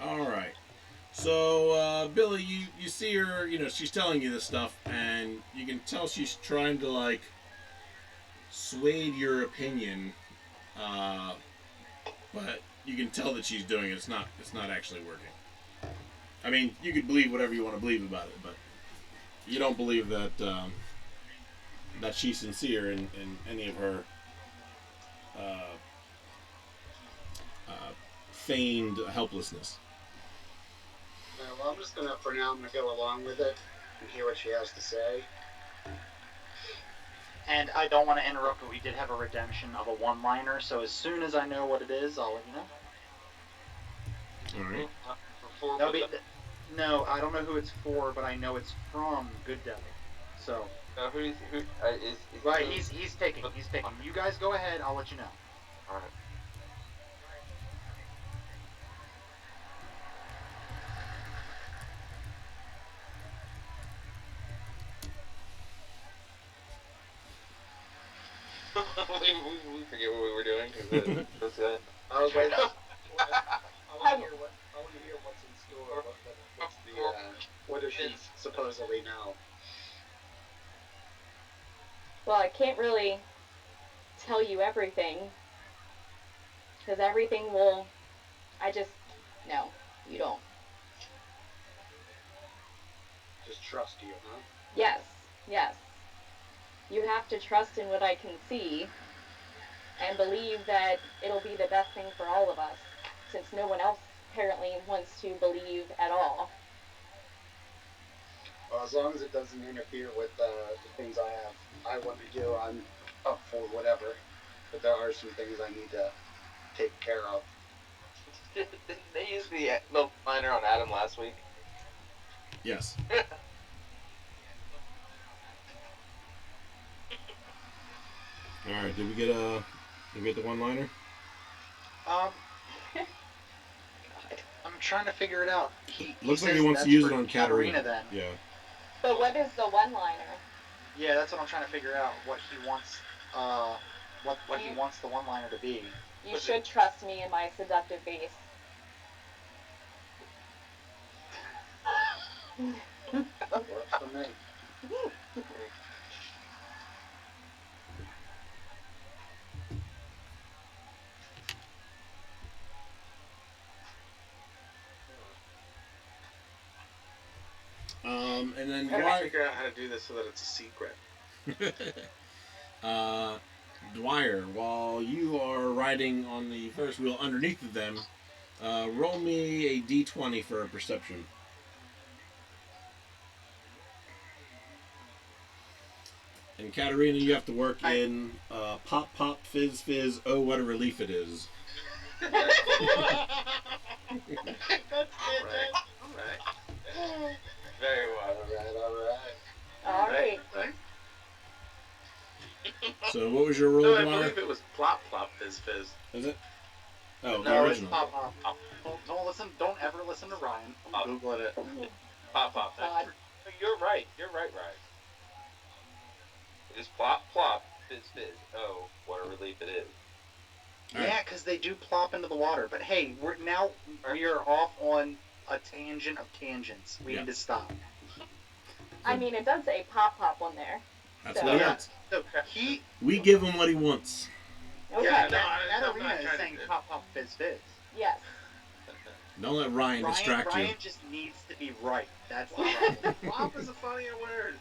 All right. So Billy, you see her. You know she's telling you this stuff, and you can tell she's trying to like sway your opinion, but you can tell that she's doing it. It's not actually working. I mean, you could believe whatever you want to believe about it, but you don't believe that that she's sincere in any of her feigned helplessness. Well, I'm just gonna, for now, I'm gonna go along with it and hear what she has to say. And I don't want to interrupt, but we did have a redemption of a one-liner, so as soon as I know what it is, I'll let you know. All right. Before No, I don't know who it's for, but I know it's from Good Devil. So, is right, he's taking. You guys go ahead. I'll let you know. All right. we forget what we were doing. I was waiting. I want to hear what's in store. What does she supposedly know? Well, I can't really tell you everything, because everything will. No, you don't. Just trust you, huh? Yes. You have to trust in what I can see and believe that it'll be the best thing for all of us, since no one else apparently wants to believe at all. Well, as long as it doesn't interfere with the things I want to do, I'm up for whatever. But there are some things I need to take care of. Didn't they use the milk liner on Adam last week? Yes. All right. Did we get the one-liner? I'm trying to figure it out. Looks like he wants to use it on Katarina. Then. Yeah. But what is the one-liner? Yeah, that's what I'm trying to figure out. What he wants. What he wants the one-liner to be. You should trust me in my seductive base. That works for me. And then I gotta figure out how to do this so that it's a secret. Dwyer, while you are riding on the Ferris wheel underneath of them, roll me a d20 for a perception. And Katarina, you have to work in pop, pop, fizz, fizz. Oh, what a relief it is. That's good, man. All right. Very well. All right. So, what was your No, roll, I Dwyer? believe it was plop plop fizz fizz. Is it? Oh, the No, it's original. pop pop. Don't listen. Don't ever listen to Ryan. I'm googling it. Pop, pop. God. You're right. You're right, Ryan. It is plop, plop, fizz, fizz. Oh, what a relief it is. All Yeah, right. because they do plop into the water. But hey, we are off on a tangent of tangents. We Yeah. need to stop. I mean, it does say pop pop on there. That's So- what he Yeah. wants. So he We give him what he wants. Okay. Yeah, no, that I'm arena not is trying saying to- pop pop fizz fizz. Yes. Don't let Ryan distract Ryan you. just needs to be right. That's the problem. Plop is a funnier word.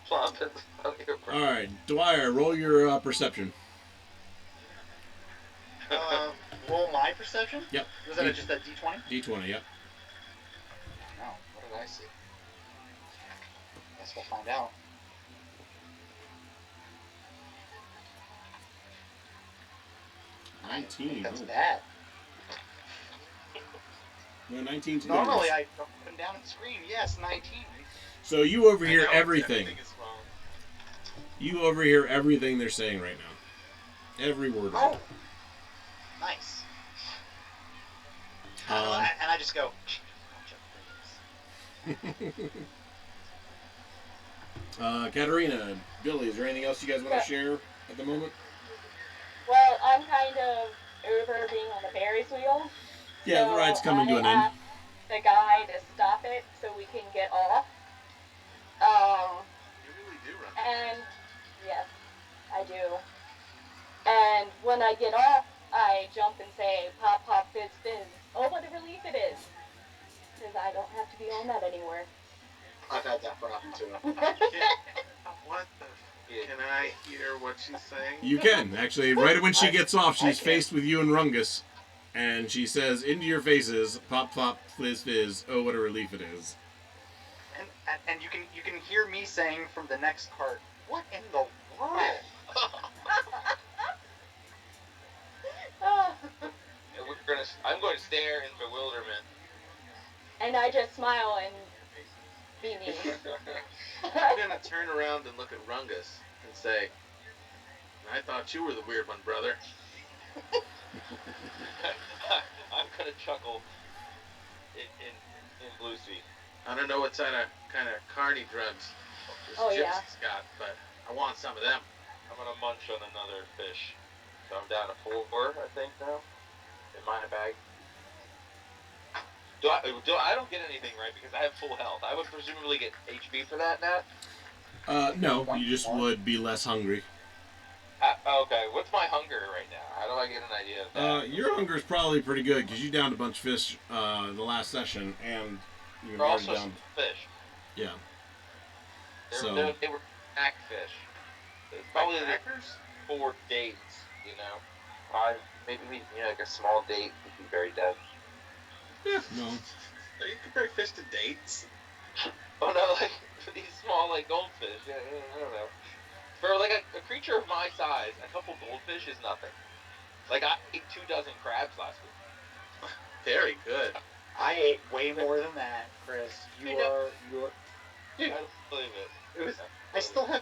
Plop is funnier. All right, Dwyer, roll your perception. Roll my perception. Yep. Was that just a D20? D20, yep. No. What did I see? Guess we'll find out. I 19. think that's Oh. bad. No, 19's Normally good. I go up and down the screen. Yes, 19. So you overhear I know, everything. Everything is wrong. You overhear everything they're saying right now. Every word of Oh, nice. it. And I just go. Katarina, Billy, is there anything else you guys want to share at the moment? Well, I'm kind of over being on the Ferris wheel. Yeah, so the ride's coming to an I end. asked the guy to stop it so we can get off. You really do run. And yes, I do. And when I get off, I jump and say, pop, pop, fizz, fizz. Oh, what a relief it is. Because I don't have to be on that anymore. I've had that problem too. What the? Can I hear what she's saying? You can, actually. Right when she gets off, she's faced with you and Rungus. And she says, into your faces, pop, pop, fizz, fizz. Oh, what a relief it is. And you can hear me saying from the next cart, what in the world? I'm going to stare in bewilderment. And I just smile and be me. I'm gonna turn around and look at Rungus and say, "I thought you were the weird one, brother." I'm going to chuckle in blue speak. I don't know what kind of carny drugs this Oh, gypsy's yeah. got, but I want some of them. I'm going to munch on another fish. So I'm down to 4, I think, now. In my bag. I don't get anything, right? Because I have full health. I would presumably get HP for that, Nat? No, you just would be less hungry. Okay, what's my hunger right now? How do I get an idea of that? Your hunger's probably pretty good, because you downed a bunch of fish the last session, and you're They're already also down. fish. Yeah. They were snack fish. It's probably Like like crackers? 4 dates, you know? 5, maybe like a small date would be very dense. Yeah, no. Are you comparing fish to dates? Oh no, like for these small like goldfish. Yeah, I don't know. For like a creature of my size, a couple goldfish is nothing. Like I ate 2 dozen crabs last week. Very good. I ate way more than that, Chris. You are. I don't believe it. I still have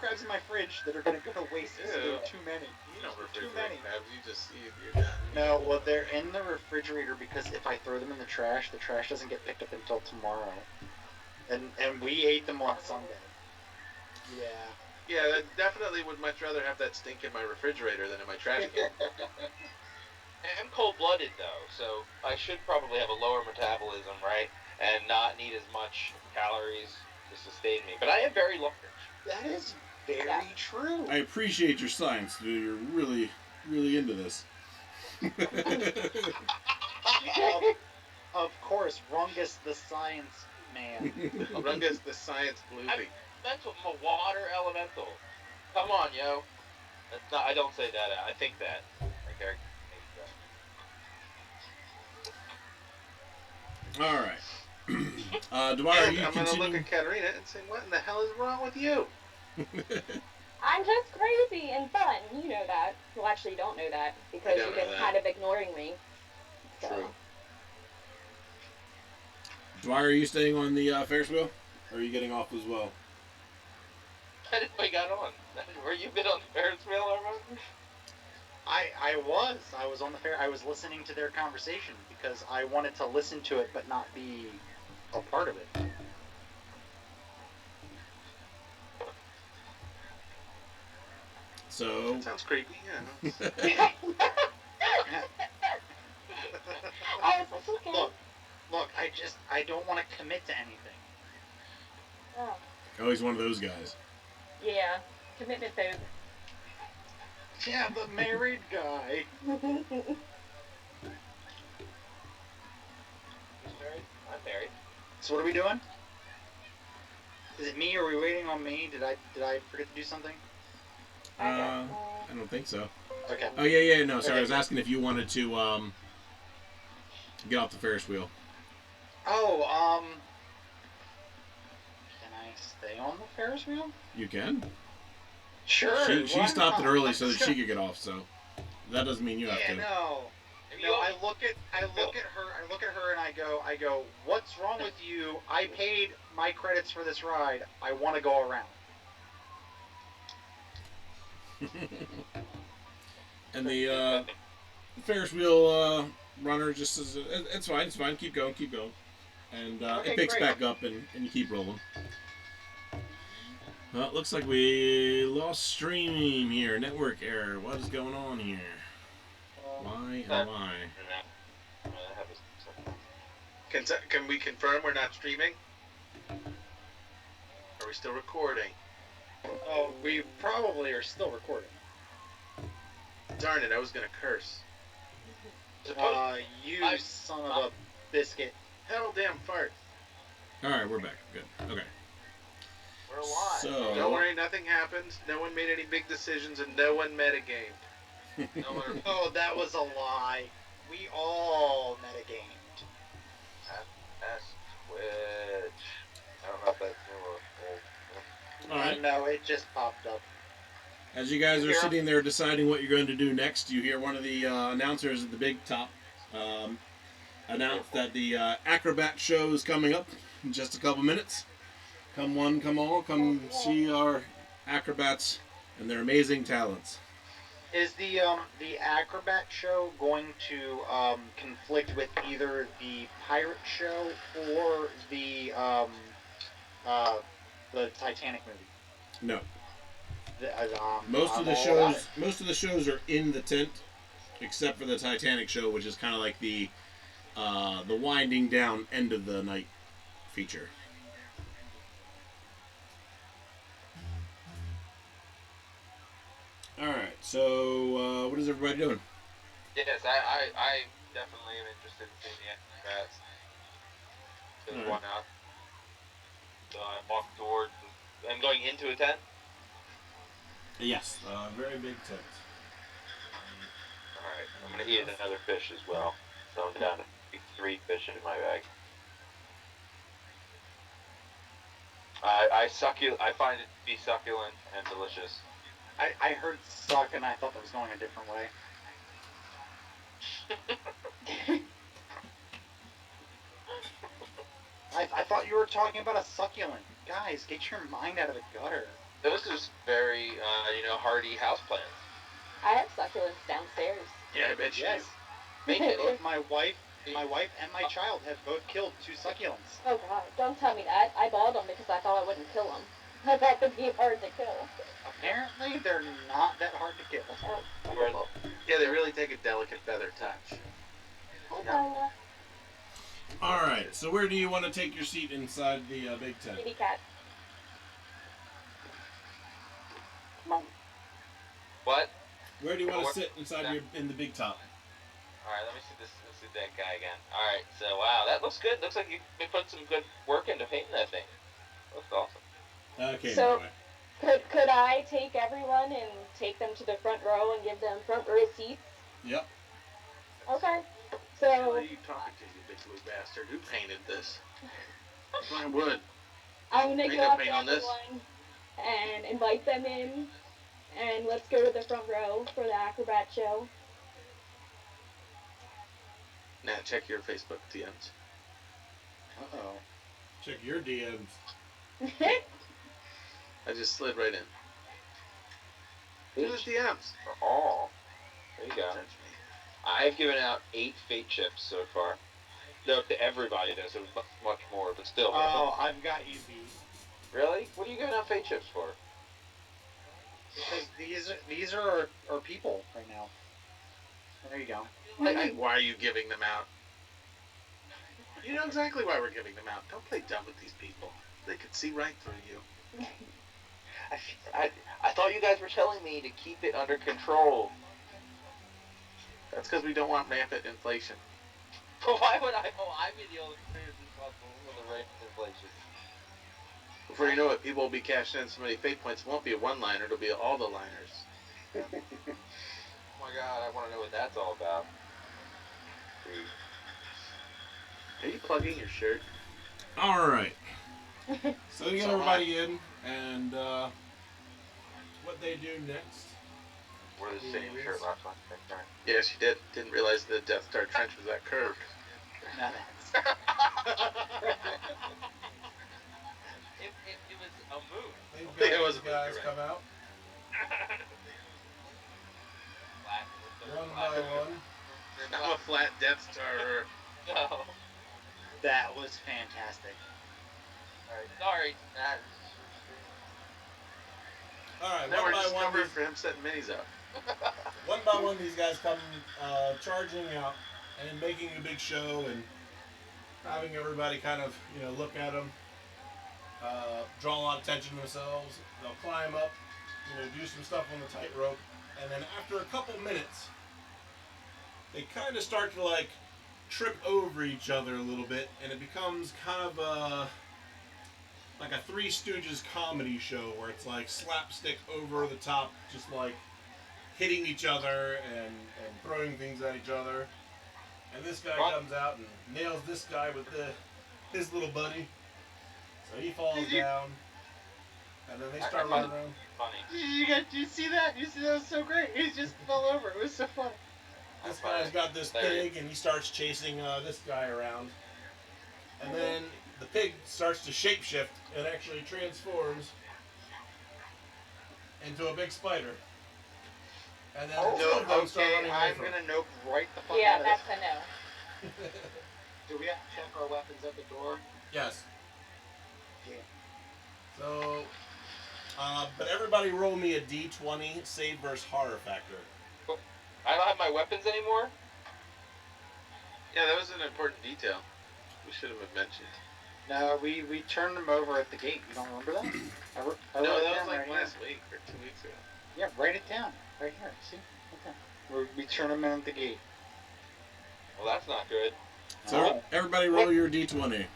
crabs in my fridge that are gonna go to waste. Because there are too many. You don't Too refrigerate many. crabs. You just you're done. No, well they're in the refrigerator because if I throw them in the trash doesn't get picked up until tomorrow. And we ate them on Sunday. Yeah. Yeah, I definitely would much rather have that stink in my refrigerator than in my trash can. I'm cold-blooded though, so I should probably have a lower metabolism, right? And not need as much calories to sustain me. But I am very large. That is very true. I appreciate your science, dude. You're really, really into this. Of course, Rungus the science man. Rungus the science bluesy. Mental, I'm a water elemental. Come on, yo. That's not, I don't say that. I think that. My character thinks that. All right. Dwyer, And you I'm gonna look continue. at Katarina and say, "What in the hell is wrong with you?" I'm just crazy and fun. You know that. Well, actually, you don't know that because don't you've know been that. kind of ignoring me. So. True. Dwyer, are you staying on the Ferris wheel? Or are you getting off as well? I didn't know we got on. Were you been on the Ferris wheel, Armand? I was on the fair. I was listening to their conversation because I wanted to listen to it but not be a part of it. So. That sounds creepy, yeah. I was like, okay. Look, I don't want to commit to anything. Oh. Oh, he's one of those guys. Yeah. Commitment phobe. Yeah, the married guy. Who's married? I'm married. So what are we doing? Is it me? Or are we waiting on me? Did I forget to do something? I don't think so. Okay. Oh yeah. No, sorry. Okay. I was asking if you wanted to get off the Ferris wheel. Oh, can I stay on the Ferris wheel? You can. Sure. She stopped it early so that she could get off. So that doesn't mean you have to. No. No, I look at her and I go, what's wrong with you? I paid my credits for this ride. I want to go around. And the Ferris wheel runner just says, it's fine, keep going. And Okay, it picks great. back up and you keep rolling. Well, it looks like we lost streaming here. Network error. What is going on here? Why and why? Can we confirm we're not streaming? Are we still recording? Oh, we probably are still recording. Darn it, I was gonna curse. You son of a biscuit. Hell damn fart. Alright, we're back. Good. Okay. We're alive. So, Don't worry, nothing happened. No one made any big decisions and no one metagamed. No one. Oh, that was a lie. We all metagamed. That's Twitch. I don't know if that's new or old. Alright. No, it just popped up. As you guys are sitting there deciding what you're going to do next, you hear one of the announcers at the big top announce that the Acrobat show is coming up in just a couple minutes. Come one, come all, come see our acrobats and their amazing talents. Is the Acrobat show going to conflict with either the pirate show or the Titanic movie? No. Most Most of the shows are in the tent, except for the Titanic show, which is kind of like the winding down end of the night feature. All right. So what is everybody doing? Yes, I definitely am interested in seeing the acrobats. There's Alright. one out. So I walk towards. I'm going into a tent. Yes. Very big tent. Alright, I'm gonna eat another fish as well. So I'm down to 3 fish in my bag. I find it to be succulent and delicious. I heard suck and I thought that was going a different way. I thought you were talking about a succulent. Guys, get your mind out of the gutter. Those are very, hardy houseplants. I have succulents downstairs. Yeah, I bet you. Yes. Both my wife and my child have both killed 2 succulents. Oh god, don't tell me that. I bought them because I thought I wouldn't kill them. I thought they'd be hard to kill. Apparently, they're not that hard to kill. Oh, wonderful. Yeah, they really take a delicate feather touch. Hi, Bella. All right. So where do you want to take your seat inside the big tent? Kitty cat. Come on. What? Where do you want to sit inside in the big top? Alright, let me see this. Let's see that guy again. Alright, so wow, that looks good. Looks like you put some good work into painting that thing. Looks awesome. Okay. So- Anyway. Could I take everyone and take them to the front row and give them front row seats? Yep. Okay. Who So are you talking to, you big blue bastard? Who painted this? Brian Wood. I'm gonna Ain't go no up paint to on this. everyone and invite them in, and let's go to the front row for the acrobat show. Now check your Facebook DMs. Uh-oh. Check your DMs. I just slid right in. Do the DMs. Oh, there you go. Judge me. I've given out 8 fate chips so far. No, to everybody. There's much more, but still. Oh, I've got you beat. Really? What are you giving out fate chips for? Because these are our people right now. There you go. Why are you giving them out? You know exactly why we're giving them out. Don't play dumb with these people. They could see right through you. I thought you guys were telling me to keep it under control. That's because we don't want rampant inflation. But why would I? Oh, I'd be the only person responsible for the rampant inflation. Before you know it, people will be cashing in so many fate points. It won't be a one-liner. It'll be all the liners. Oh my god, I want to know what that's all about. Are you plugging your shirt? All right. So we get So everybody in, and what they do next. We're the same shirt last one. Yeah, she did. Didn't realize the Death Star trench was that curved. Now it was a move. These It was a guys movie, come out one by one. I'm a flat Death Star. No. that was fantastic. Alright, sorry. All right, Now one we're by just one. covering for him setting minis up. One by one, these guys come charging out and making a big show and having everybody kind of, look at them, draw a lot of attention to themselves. They'll climb up, do some stuff on the tightrope, and then after a couple minutes, they kind of start to like trip over each other a little bit, and it becomes kind of like a Three Stooges comedy show where it's like slapstick over the top, just like hitting each other and throwing things at each other. And this guy comes out and nails this guy with his little buddy. So he falls down. And then they start running around. Funny. Did you see that? You see that was so great. He just fell over. It was so funny. This guy's got this pig and he starts chasing this guy around. And then the pig starts to shapeshift and actually transforms into a big spider. And then the two of them start Okay, running away I'm from gonna nope right the fuck Yeah, out of that's this. a no. Do we have to check our weapons at the door? Yes. Yeah. So, but everybody roll me a d20 save versus horror factor. I don't have my weapons anymore? Yeah, that was an important detail. We should have mentioned. No, we turned them over at the gate. You don't remember that? I No, wrote that it was down like right last here. week or 2 weeks ago. Yeah, write it down. Right here. See? Okay. We turn them in at the gate. Well, that's not good. So everybody roll your d20.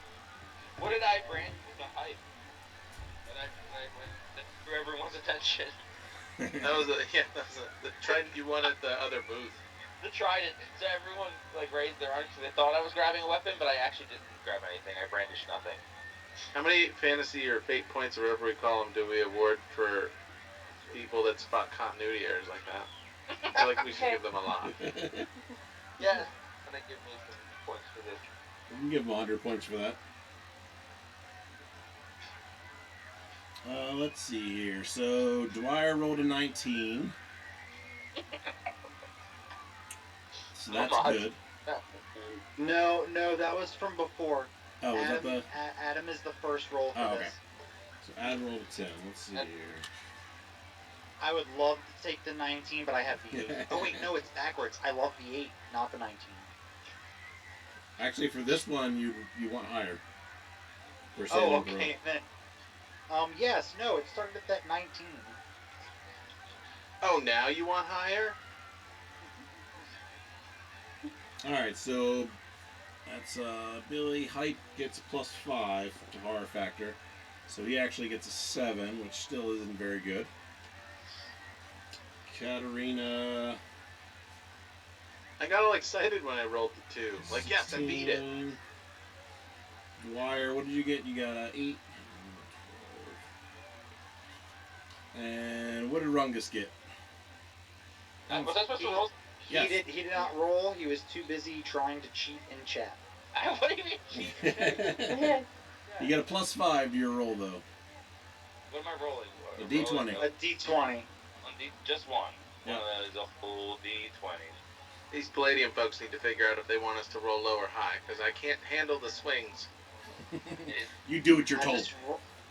What did I brand with the hype? That drew everyone's attention. That was the trident you won at the other booth. The trident. So everyone like raised their arms because they thought I was grabbing a weapon, but I actually didn't grab anything. I brandished nothing. How many fantasy or fate points or whatever we call them do we award for people that spot continuity errors like that? I feel like we should give them a lot. Yes. Gonna give me some points for this. We can give them 100 points for that. Let's see here. So Dwyer rolled a 19. So that's good. No, that was from before. Oh, was that Adam, the... Adam is the first roll for okay. this. So Adam rolled a 10. Let's see here. I would love to take the 19, but I have the 8. Oh wait, no, it's backwards. I love the 8, not the 19. Actually, for this one, you want higher. For Oh, saving okay. Then, yes, no, it started at that 19. Oh, now you want higher? Alright, so that's Billy Hype gets a +5 to horror factor. So he actually gets a 7, which still isn't very good. Katarina. I got all excited when I rolled the 2. Like, yes, I beat it. 16. Dwyer, what did you get? You got a 8. And what did Rungus get? Was I supposed to roll? Yes. He did not roll. He was too busy trying to cheat in chat. What do you mean cheat? You get a +5 to your roll, though. What am I rolling? A D20. A D20. Just one. Yeah. That is a full D20. These Palladium folks need to figure out if they want us to roll low or high, because I can't handle the swings. You do what you're told.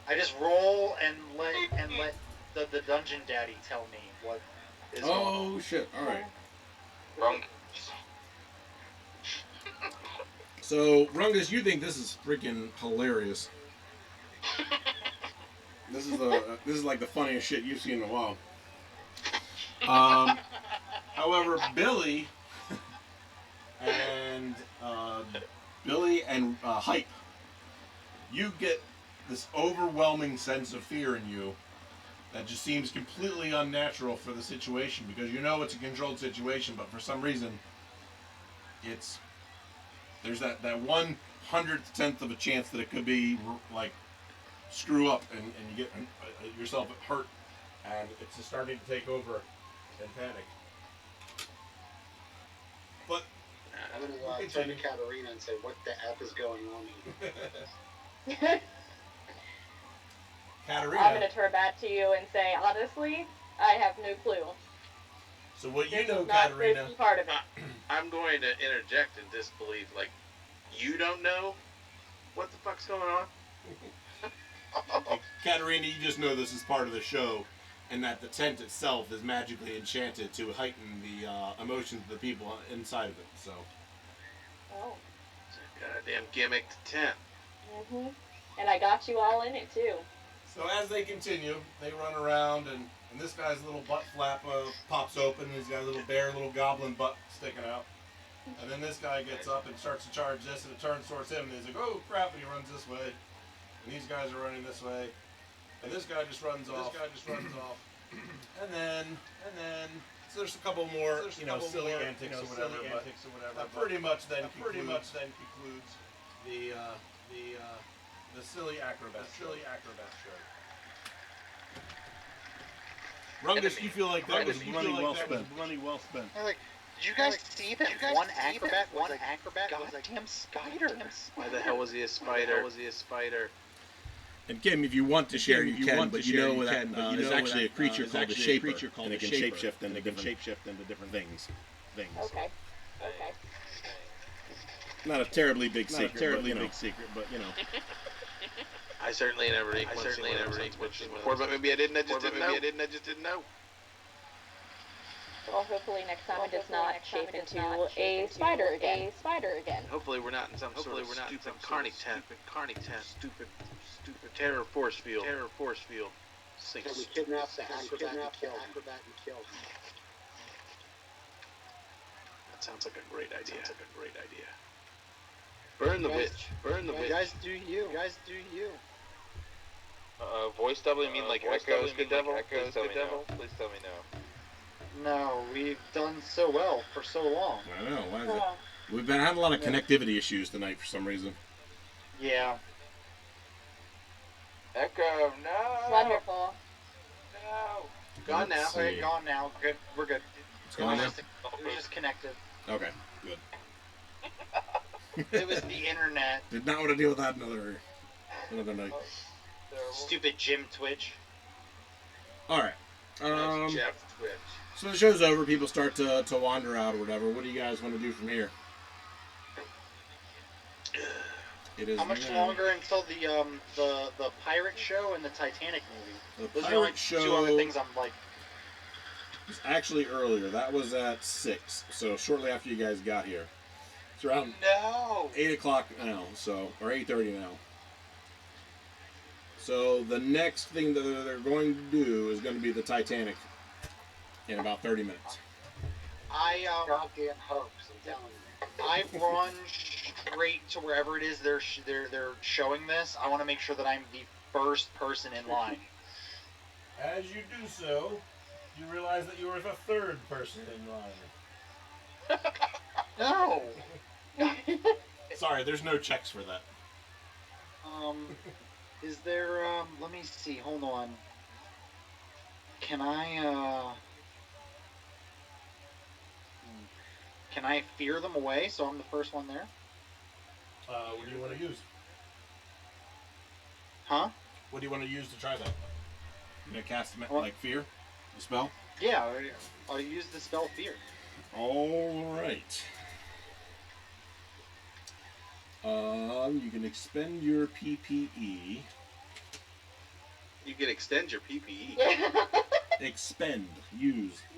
I just roll and let the dungeon daddy tell me what is going on. Oh shit! All right. Wrong. So Rungus, you think this is freaking hilarious? This is like the funniest shit you've seen in a while. However, Billy and Hype, you get this overwhelming sense of fear in you that just seems completely unnatural for the situation, because you know it's a controlled situation, but for some reason there's that 1/100th of a chance that it could be like screw up and you get yourself hurt, and it's just starting to take over and panic. But I'm going to turn to Katarina and say, what the F is going on here? Katarina, I'm gonna turn back to you and say, honestly, I have no clue. so what you This know, is not Katarina, this is part of it. I'm going to interject in disbelief. Like, you don't know what the fuck's going on? Katarina, you just know this is part of the show, and that the tent itself is magically enchanted to heighten the emotions of the people inside of it. So. Oh. It's a goddamn gimmicked tent. Mhm. And I got you all in it too. So as they continue, they run around, and this guy's little butt flap pops open. He's got a little goblin butt sticking out. And then this guy gets up and starts to charge this, and it turns towards him, and he's like, oh crap, and he runs this way. And these guys are running this way. And this guy just runs off. And then, so there's a couple more, silly antics or whatever. That pretty much then concludes the silly acrobat show. Rungus, you feel like that was money well spent. Like, did you guys see that one acrobat was a goddamn spider? Why the hell was he a spider? And Kim, if you want to share, you can. But you know that there's actually a creature called the Shaper, and it can shapeshift into different things. Okay. Not a terribly big secret, but you know. I certainly never ate one before, but maybe I didn't. I just didn't know. Well, hopefully next time it does not shape into a spider again. Hopefully we're not in some sort of stupid carny tent. Stupid terror force field. Can we kidnap the acrobat and kill him? That sounds like a great idea. Burn the witch. You guys do you. Voice double, you mean like Echo's good devil? Please tell me no. No, we've done so well for so long. I know. Why is it? We've been having a lot of connectivity issues tonight for some reason. Yeah. Echo, no! Wonderful. No! Gone now. Okay, gone now. Good. We're good. It's gone now? It was just connected. Okay, good. It was the internet. Did not want to deal with that another night. Stupid Jim Twitch. Alright. Jeff Twitch. So the show's over, people start to wander out or whatever. What do you guys want to do from here? It is How much longer until the pirate show and the Titanic movie? The Those are like pirate show two other things I'm like. It's actually earlier. That was at 6, so shortly after you guys got here. It's around 8 o'clock now, or 8:30 now. So the next thing that they're going to do is going to be the Titanic in about 30 minutes. Goddamn hoax, I'm telling you. I run straight to wherever it is they're showing this. I want to make sure that I'm the first person in line. As you do so, you realize that you are the third person in line. No. Sorry, there's no checks for that. Is there? Let me see. Hold on. Can I can I fear them away so I'm the first one there? What do you want to use? Huh? What do you want to use to try that? You gonna cast Well, like fear, the spell? yeah, I'll use the spell fear. All right. You can expend your PPE. You can extend your PPE. Expend. Use. I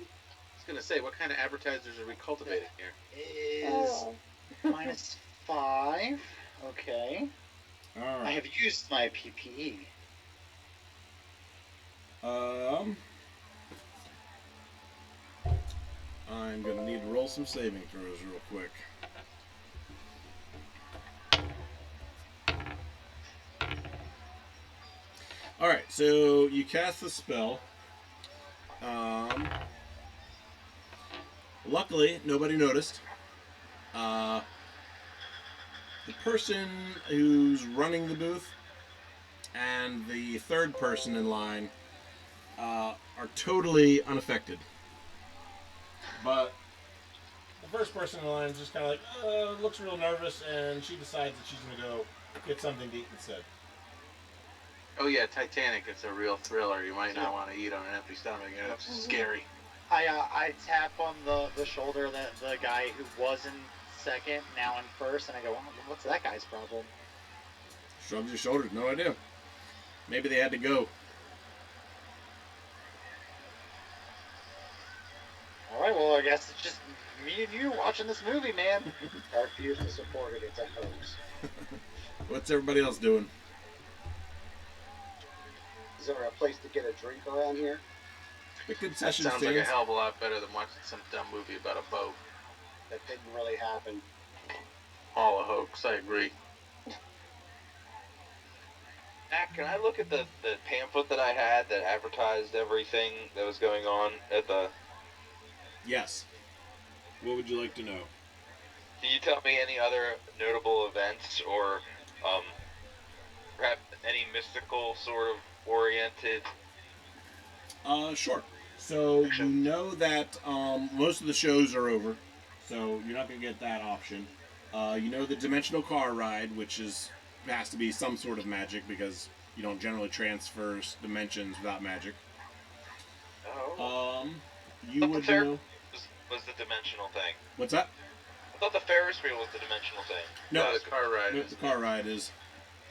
was gonna say, what kind of advertisers are we cultivating here? Is -5. Okay. All right. I have used my PPE. I'm gonna need to roll some saving throws real quick. All right, so you cast the spell. Luckily, nobody noticed. The person who's running the booth and the third person in line are totally unaffected. But the first person in line is just kind of like, looks real nervous, and she decides that she's going to go get something to eat instead. Oh yeah, Titanic. It's a real thriller. You might not want to eat on an empty stomach. It's scary. I tap on the shoulder that the guy who was in second, now in first, and I go, well, what's that guy's problem? Shrugs his shoulders, no idea. Maybe they had to go. All right, well, I guess it's just me and you watching this movie, man. I refuse to support it. It's a hoax. What's everybody else doing? Is there a place to get a drink around here? The That concession sounds like a stands. hell of a lot better than watching some dumb movie about a boat. That didn't really happen. All a hoax. I agree. Matt, can I look at the pamphlet that I had that advertised everything that was going on at the... Yes. What would you like to know? Can you tell me any other notable events or perhaps any mystical sort of oriented... Sure. So you know that most of the shows are over, so you're not going to get that option. You know the dimensional car ride, which has to be some sort of magic because you don't generally transfer dimensions without magic. Oh. You would know. Was the dimensional thing. What's that? I thought the Ferris wheel was the dimensional thing. No, the car ride. No, the car ride is.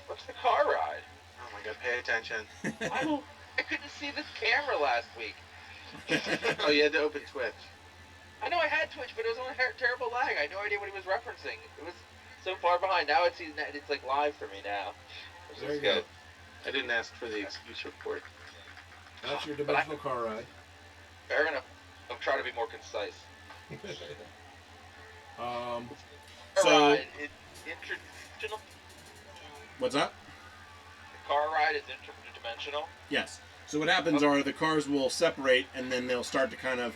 What's the car ride? Oh my god, pay attention. I couldn't see the camera last week. Oh, you had to open Twitch. I know I had Twitch, but it was on terrible lag. I had no idea what he was referencing. It was so far behind. Now it's like live for me now. There you go. I didn't ask for the excuse report. That's your dimensional car ride. Fair enough. I'm trying to be more concise. So ride is interdimensional. What's that? The car ride is interdimensional. Yes. So what happens are the cars will separate and then they'll start to kind of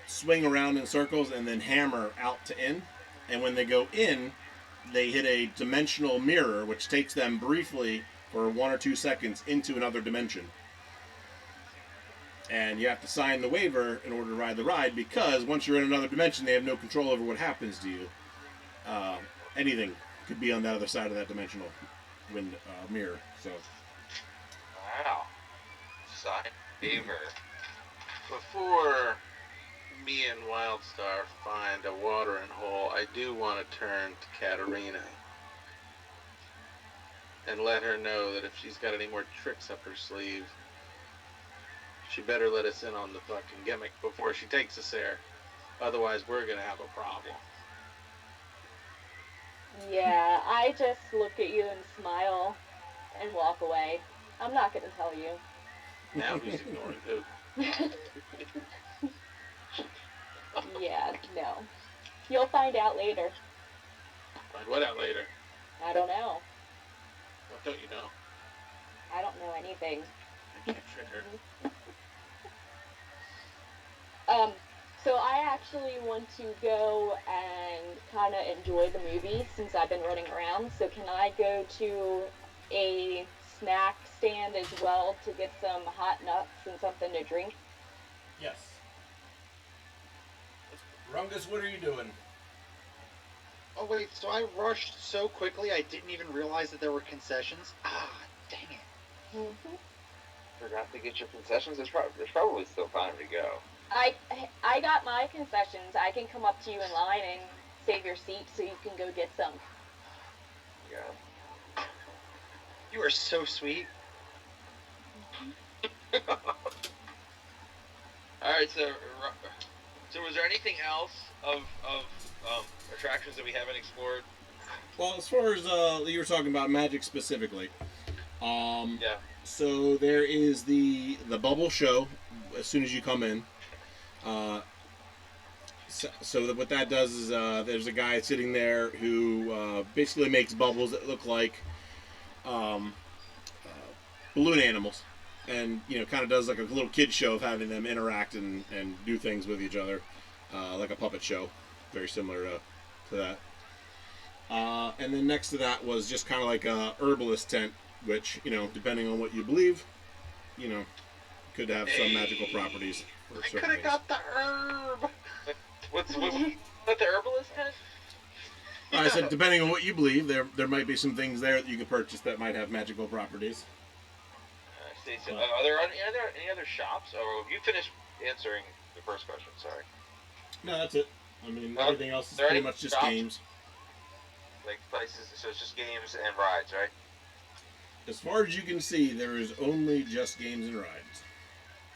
swing around in circles and then hammer out to in. And when they go in, they hit a dimensional mirror, which takes them briefly for 1 or 2 seconds into another dimension. And you have to sign the waiver in order to ride the ride because once you're in another dimension, they have no control over what happens to you. Anything could be on the other side of that dimensional mirror. So. Wow. Sign waiver. Before me and Wildstar find a watering hole, I do want to turn to Katarina and let her know that if she's got any more tricks up her sleeve, she better let us in on the fucking gimmick before she takes us there. Otherwise, we're gonna have a problem. Yeah, I just look at you and smile and walk away. I'm not gonna tell you. Now who's ignoring who? Yeah, no. You'll find out later. Find what out later? I don't know. What don't you know? I don't know anything. I can't trick her. So I actually want to go and kind of enjoy the movie since I've been running around. So can I go to a snack stand as well to get some hot nuts and something to drink? Yes. Rungus, what are you doing? Oh wait, so I rushed so quickly I didn't even realize that there were concessions. Ah, dang it. Mm-hmm. Forgot to get your concessions. There's probably still time to go. I got my concessions. I can come up to you in line and save your seat so you can go get some. Yeah. You are so sweet. All right. So was there anything else of attractions that we haven't explored? Well, as far as you were talking about magic specifically, Yeah. so there is the bubble show as soon as you come in. Uh, so what that does is there's a guy sitting there who basically makes bubbles that look like um, balloon animals, and kind of does like a little kid show of having them interact and do things with each other, like a puppet show, very similar to that. And then next to that was just kind of like a herbalist tent, which depending on what you believe, you know, could have some magical properties for I certain could have things. got the herb. What's the herbalist tent? I said, depending on what you believe, there might be some things there that you could purchase that might have magical properties. See, so, are there any other shops? Or have you finished answering the first question? Sorry. No, that's it. I mean, Well, everything else is there pretty any much just shops games. like places? So it's just games and rides, right? As far as you can see, there is only just games and rides.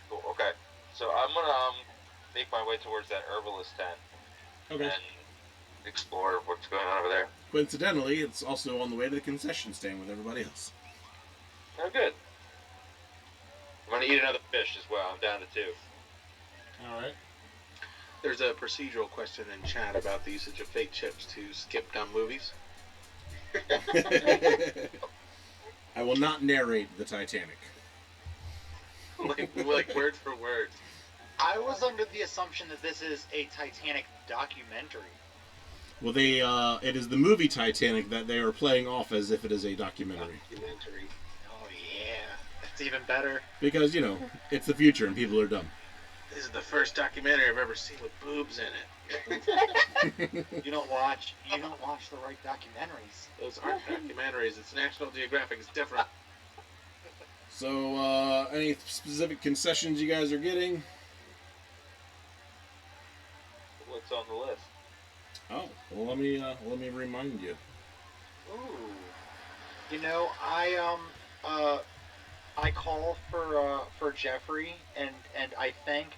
Cool. Okay. So I'm gonna make my way towards that herbalist tent Okay. and explore what's going on over there. Coincidentally, it's also on the way to the concession stand with everybody else. Oh, good. I'm gonna eat another fish as well. I'm down to 2. All right. There's a procedural question in chat about the usage of fake chips to skip dumb movies. I will not narrate the Titanic. like word for word. I was under the assumption that this is a Titanic documentary. Well, it is the movie Titanic that they are playing off as if it is a documentary. Oh yeah, that's even better. Because it's the future and people are dumb. This is the first documentary I've ever seen with boobs in it. You don't watch the right documentaries. Those aren't documentaries. It's National Geographic. It's different. So, any specific concessions you guys are getting? What's on the list? Oh, well, let me remind you. Ooh. I call for Jeffrey and I thank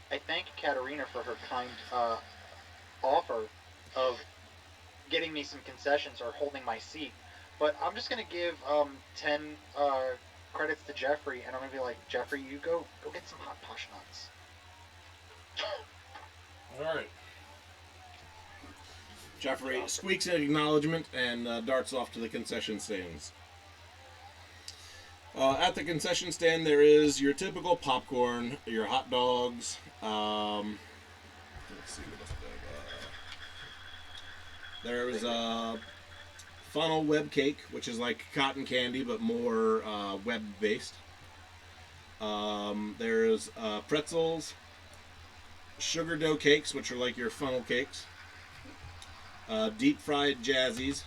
Katerina for her kind offer of getting me some concessions or holding my seat. But I'm just gonna give 10 credits to Jeffrey, and I'm gonna be like, Jeffrey, you go get some hot posh nuts. All right. Jeffrey squeaks in acknowledgement and darts off to the concession stands. At the concession stand, there is your typical popcorn, your hot dogs. Let's see what else. There is a funnel web cake, which is like cotton candy but more web based. There's pretzels, sugar dough cakes, which are like your funnel cakes, deep fried jazzies,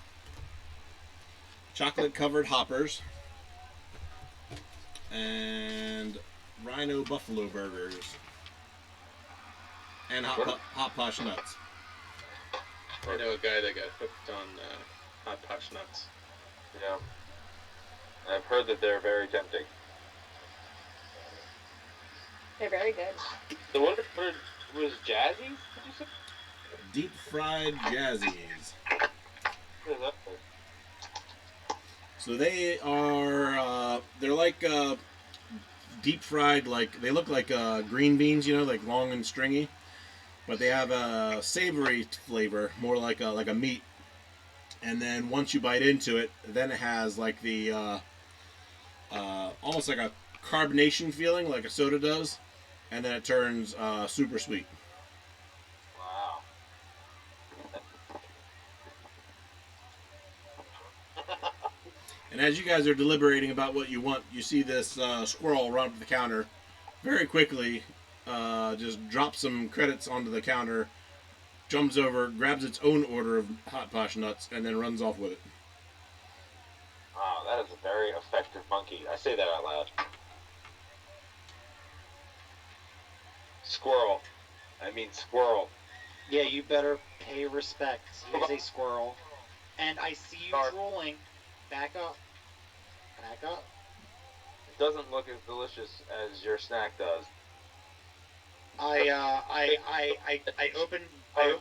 chocolate covered hoppers, and rhino buffalo burgers, and hot posh nuts. I know a guy that got hooked on hot posh nuts. Yeah. I've heard that they're very tempting. They're very good. So what was Jazzy? Did you say? Deep fried jazzies. What is that? So they are they're like deep fried, like they look like green beans, like long and stringy, but they have a savory flavor, more like a meat. And then once you bite into it, then it has like the almost like a carbonation feeling, like a soda does, and then it turns super sweet. Wow. And as you guys are deliberating about what you want, you see this squirrel run up to the counter very quickly, just drops some credits onto the counter, jumps over, grabs its own order of hot posh nuts, and then runs off with it. Wow, that is a very effective monkey. I say that out loud. Squirrel. I mean squirrel. Yeah, you better pay respect. He is a squirrel. And I see you drooling. Back up. Back up. It doesn't look as delicious as your snack does. I open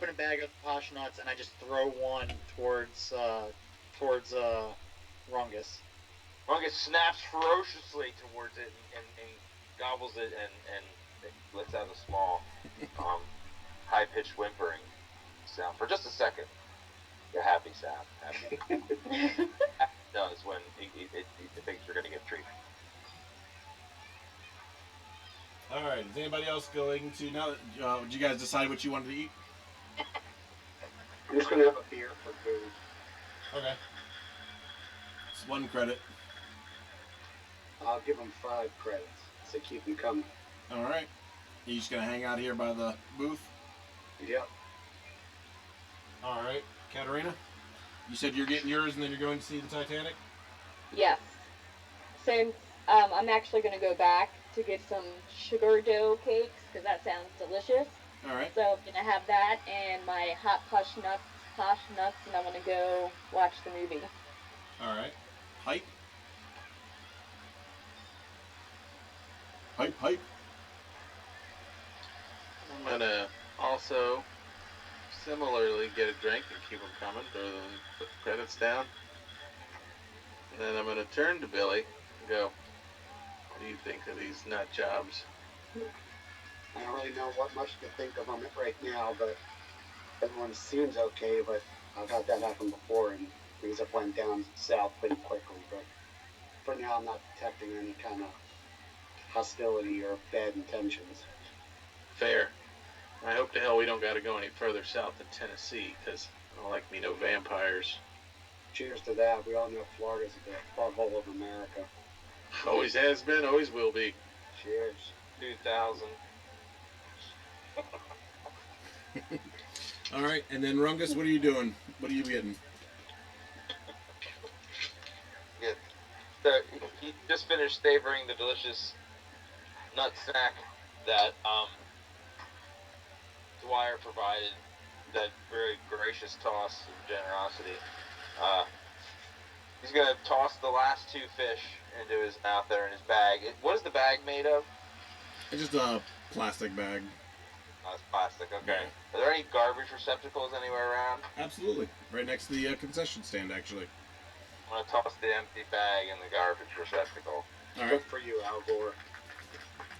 a bag of posh nuts and I just throw one towards Rungus. Rungus snaps ferociously towards it and gobbles it and lets out a small, high-pitched whimpering sound for just a second. A happy sound. Happy. Does when it thinks you're going to get treated. All right. Is anybody else going to now? Did you guys decide what you wanted to eat? I'm just gonna have a beer for food. Okay. It's 1 credit. I'll give them 5 credits to keep them coming. All right. You just gonna hang out here by the booth? Yep. All right. Katarina, you said you're getting yours and then you're going to see the Titanic? Yes. Since I'm actually going to go back to get some sugar dough cakes, because that sounds delicious. All right. So I'm going to have that and my hot posh nuts, and I'm going to go watch the movie. All right. Hype. Hype, hype. I'm going to also similarly get a drink and keep them coming, throw the credits down. And then I'm going to turn to Billy and go, what do you think of these nut jobs? I don't really know what much to think of them right now, but everyone seems okay, but I've had that happen before and things have went down south pretty quickly, but for now I'm not detecting any kind of hostility or bad intentions. Fair. I hope to hell we don't got to go any further south than Tennessee, because I don't like me no vampires. Cheers to that. We all know Florida's the butthole of America. Always has been, always will be. Cheers. 2000. All right. And then Rungus, what are you doing? What are you getting? Yeah. So he just finished savoring the delicious nut snack that Dwyer provided, that very gracious toss of generosity. He's going to toss the last 2 fish into his mouth there in his bag. What is the bag made of? It's just a plastic bag. Oh, it's plastic, okay. Yeah. Are there any garbage receptacles anywhere around? Absolutely. Right next to the concession stand, actually. I'm going to toss the empty bag in the garbage receptacle. All right. Good for you, Al Gore.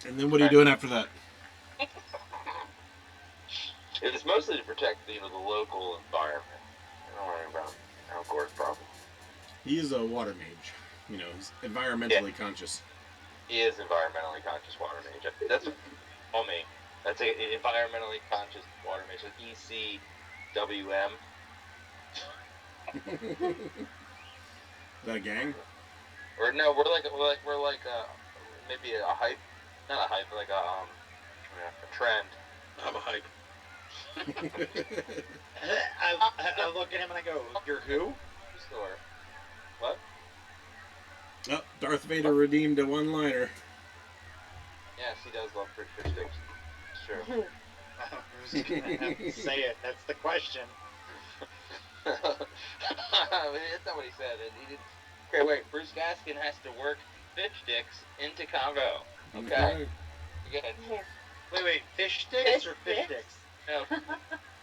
And then what are you doing after that? It's mostly to protect, the local environment. Don't worry about Al Gore's problem. He is a water mage. He's environmentally conscious. He is environmentally conscious water mage. That's all me. That's an environmentally conscious water mage. That's ECWM. Is that a gang? Or no, we're like maybe a hype, not a hype, like a trend. I'm a hype. I look at him and I go, "You're who?" Store. What? Oh, Darth Vader redeemed a one-liner. Yes, he does love fish sticks. It's true. I'm just gonna have to say it. That's the question. That's not what he said. He did. Okay, wait. Bruce Gaskin has to work fish sticks into combo. Okay. Again. Wait. Fish sticks or fish sticks? No.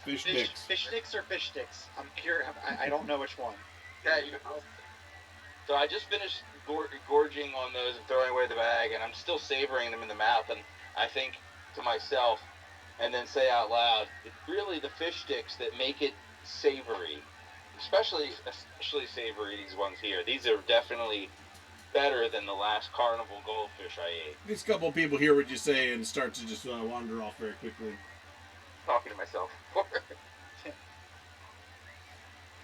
Fish sticks. Fish sticks or fish sticks? I'm curious. I don't know which one. Yeah, so I just finished gorging on those and throwing away the bag, and I'm still savoring them in the mouth, and I think to myself, and then say out loud, it's really the fish sticks that make it savory. Especially savory, these ones here. These are definitely better than the last Carnival goldfish I ate. These couple of people hear what you say and start to just wander off very quickly. Talking to myself.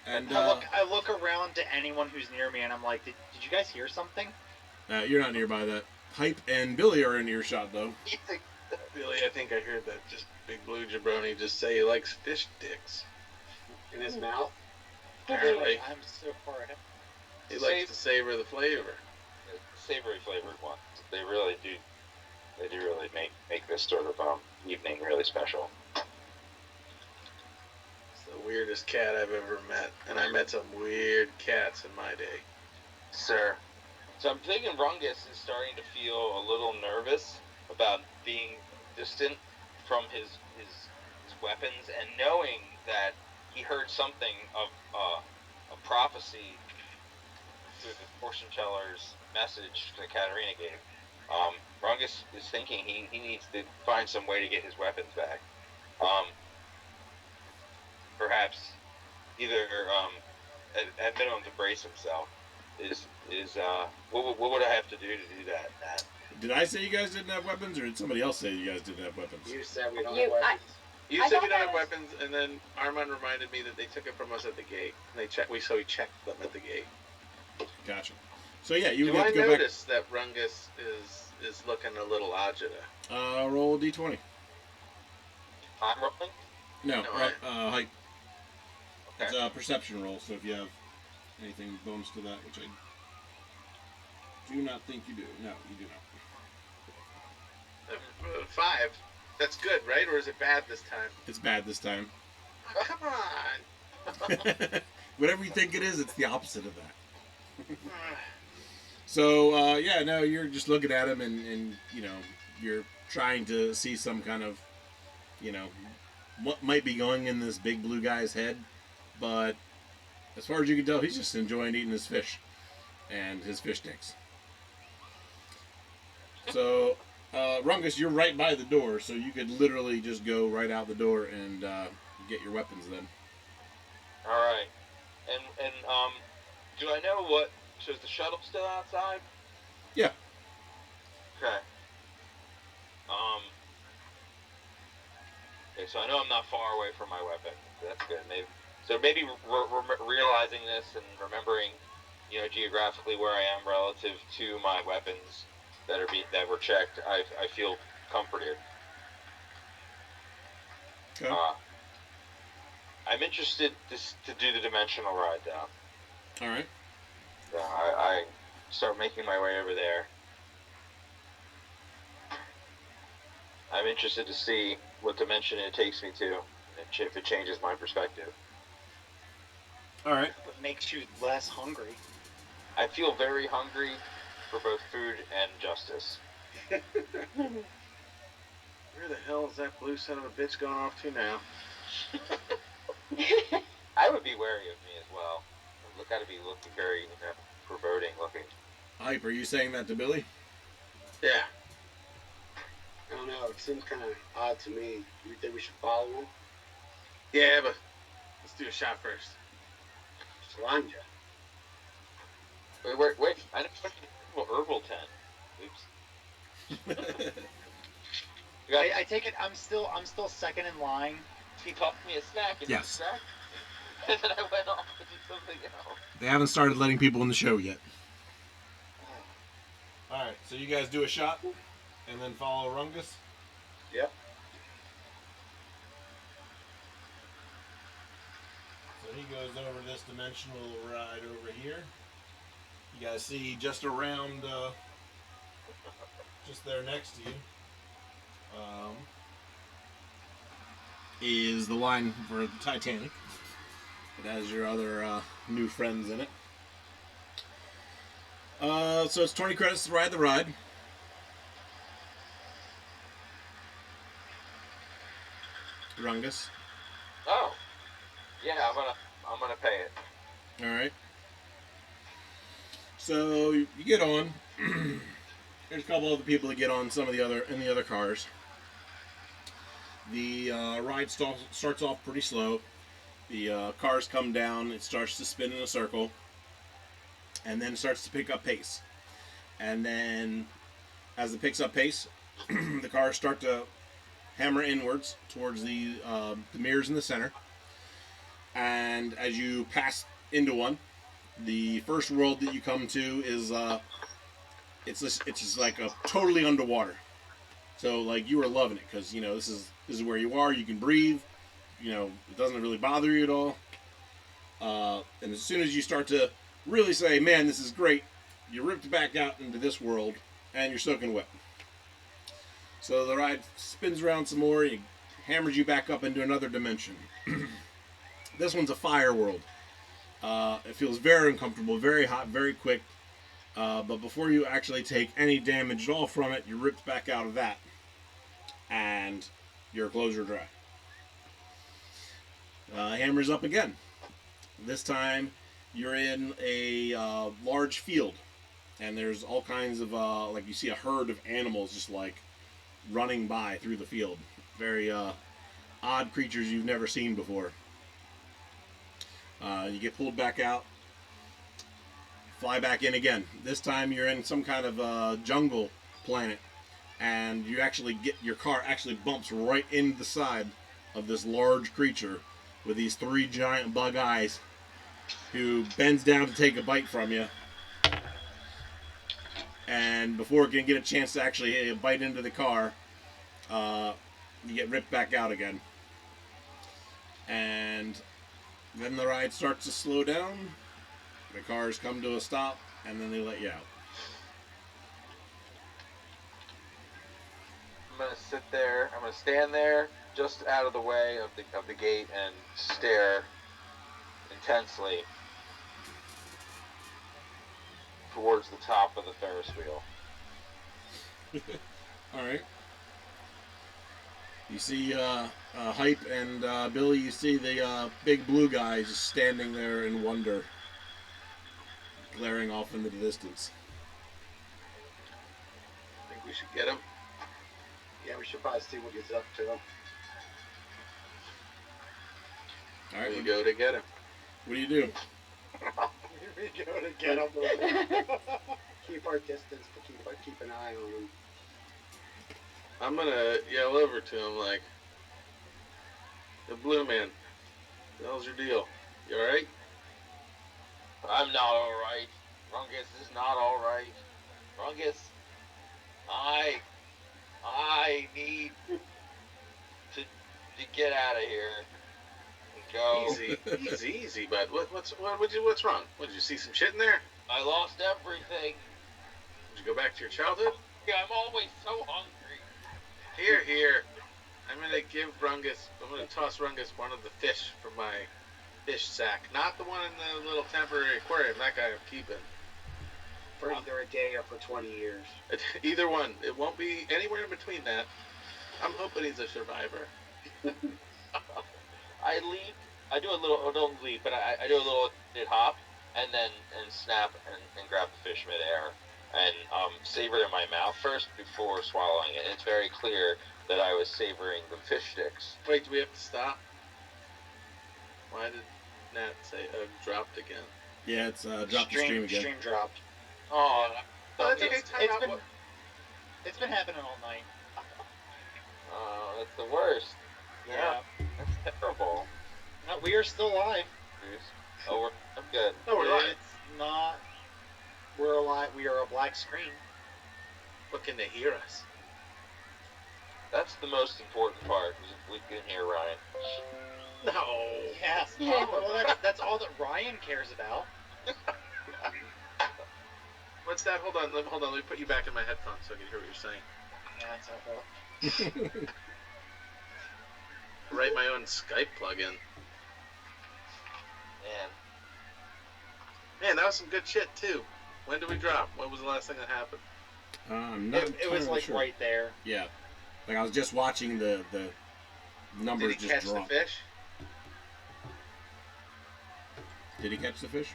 And I look around to anyone who's near me, and I'm like, did you guys hear something? you're not nearby that. Hype and Billy are in earshot, though. Billy, I think I heard that just big blue jabroni just say he likes fish dicks. In his mouth. Apparently, I'm so far ahead. he likes to savor the flavor. Savory flavored ones. They really do. They do really make this sort of evening really special. It's the weirdest cat I've ever met, and I met some weird cats in my day. Sir. So I'm thinking Rungus is starting to feel a little nervous about being distant from his weapons, and knowing that he heard something of a prophecy through the fortune teller's message that Katarina gave. Rungus is thinking he needs to find some way to get his weapons back. Perhaps either at minimum to brace himself. What would I have to do that, Matt? Did I say you guys didn't have weapons, or did somebody else say you guys didn't have weapons? You said we don't have weapons. You I said thought we don't that have was- weapons, and then Armand reminded me that they took it from us at the gate. And we checked them at the gate. Gotcha. So yeah, you Do get I to go notice that Rungus is looking a little agita? back. Roll a d20. I'm rolling. No, No, right. Hype. Okay. It's a perception roll, so if you have anything bonus to that, which I do not think you do. No, you do not. 5. That's good, right? Or is it bad this time? It's bad this time. Oh, come on. Whatever you think it is, it's the opposite of that. So, yeah, no, you're just looking at him and, you know, you're trying to see some kind of, you know, what might be going in this big blue guy's head. But as far as you can tell, he's just enjoying eating his fish and his fish sticks. So, Rungus, you're right by the door, so you could literally just go right out the door and get your weapons then. All right. And do I know what? So is the shuttle still outside? Yeah. Okay. Okay, so I know I'm not far away from my weapon. That's good. Maybe realizing this and remembering, you know, geographically where I am relative to my weapons that were checked, I feel comforted. Okay. I'm interested to do the dimensional ride down. All right. So I start making my way over there. I'm interested to see what dimension it takes me to, if it changes my perspective. All right. What makes you less hungry? I feel very hungry for both food and justice. Where the hell is that blue son of a bitch going off to now? I would be wary of me as well. I've got to be looking very foreboding looking. Hype, are you saying that to Billy? Yeah. I don't know. It seems kind of odd to me. You think we should follow him? Yeah, but let's do a shot first. Slanja. Wait. I know what herbal tent. Oops. I take it I'm still second in line. He tossed me a snack. Yes. Snack? And then I went off to do something else. They haven't started letting people in the show yet. All right, so you guys do a shot and then follow Rungus? Yep. So he goes over this dimensional ride over here. You guys see just around, just there next to you, is the line for the Titanic. It has your other new friends in it. So it's 20 credits to ride the ride. Rungus. Oh. Yeah, I'm gonna pay it. All right. So you get on. There's a couple other people that get on some of the other cars. The ride starts off pretty slow. The cars come down. It starts to spin in a circle, and then starts to pick up pace. And then, as it picks up pace, the cars start to hammer inwards towards the mirrors in the center. And And as you pass into one, the first world that you come to is it's just like a totally underwater. So like you are loving it because this is where you are. You can breathe. It doesn't really bother you at all. And as soon as you start to really say, "Man, this is great," you're ripped back out into this world, and you're soaking wet. So the ride spins around some more. It hammers you back up into another dimension. This one's a fire world. It feels very uncomfortable, very hot, very quick. But before you actually take any damage at all from it, you're ripped back out of that, and your clothes are dry. Hammers up again. This time, you're in a large field, and there's all kinds of like you see a herd of animals just like running by through the field. Very odd creatures you've never seen before. You get pulled back out, fly back in again. This time you're in some kind of jungle planet, and you actually your car actually bumps right into the side of this large creature with these 3 giant bug eyes, who bends down to take a bite from you. And before it can get a chance to actually bite into the car, you get ripped back out again. And then the ride starts to slow down. The cars come to a stop, and then they let you out. I'm gonna sit there. I'm gonna stand there, just out of the way of the gate, and stare intensely towards the top of the Ferris wheel. All right. You see Hype and Billy, you see the big blue guy just standing there in wonder, glaring off into the distance. I think we should get him. Yeah, we should probably see what he's up to. All right, We go to get him. what do you do? We go to get him. Keep our distance, but keep an eye on him. I'm gonna yell over to him like, "The blue man, what the hell's your deal? You alright?" I'm not alright. Rungus is not alright. Rungus, I need to get out of here and go. Easy, bud. What's wrong? What, did you see some shit in there? I lost everything. Did you go back to your childhood? Yeah, I'm always so hungry. Here. I'm gonna toss Rungus one of the fish from my fish sack. Not the one in the little temporary aquarium. That guy I'm keeping. For either a day or for 20 years. Either one. It won't be anywhere in between that. I'm hoping he's a survivor. I leap. I do a little. Or don't leap, but I do a little hop, and then snap and grab the fish midair and savor it in my mouth first before swallowing it. And it's very clear that I was savoring the fish sticks. Wait, do we have to stop? Why did Nat say dropped again? Yeah, it's dropped the stream again. Stream dropped. Oh, That's okay. It's been happening all night. Oh, that's the worst. Yeah, that's terrible. No, we are still live. Oh, I'm good. No, we're live. It's not. We're alive. We are a black screen. But can they hear us? That's the most important part. Is if we can hear Ryan. No. Yes. Yeah. Well, that's all that Ryan cares about. What's that? Hold on. Let me put you back in my headphones so I can hear what you're saying. Yeah, that's all. Write my own Skype plugin. Man, that was some good shit too. When did we drop? What was the last thing that happened? I'm not It was like sure. right there. Yeah, like I was just watching the numbers Did he just catch drop. the fish? Did he catch the fish?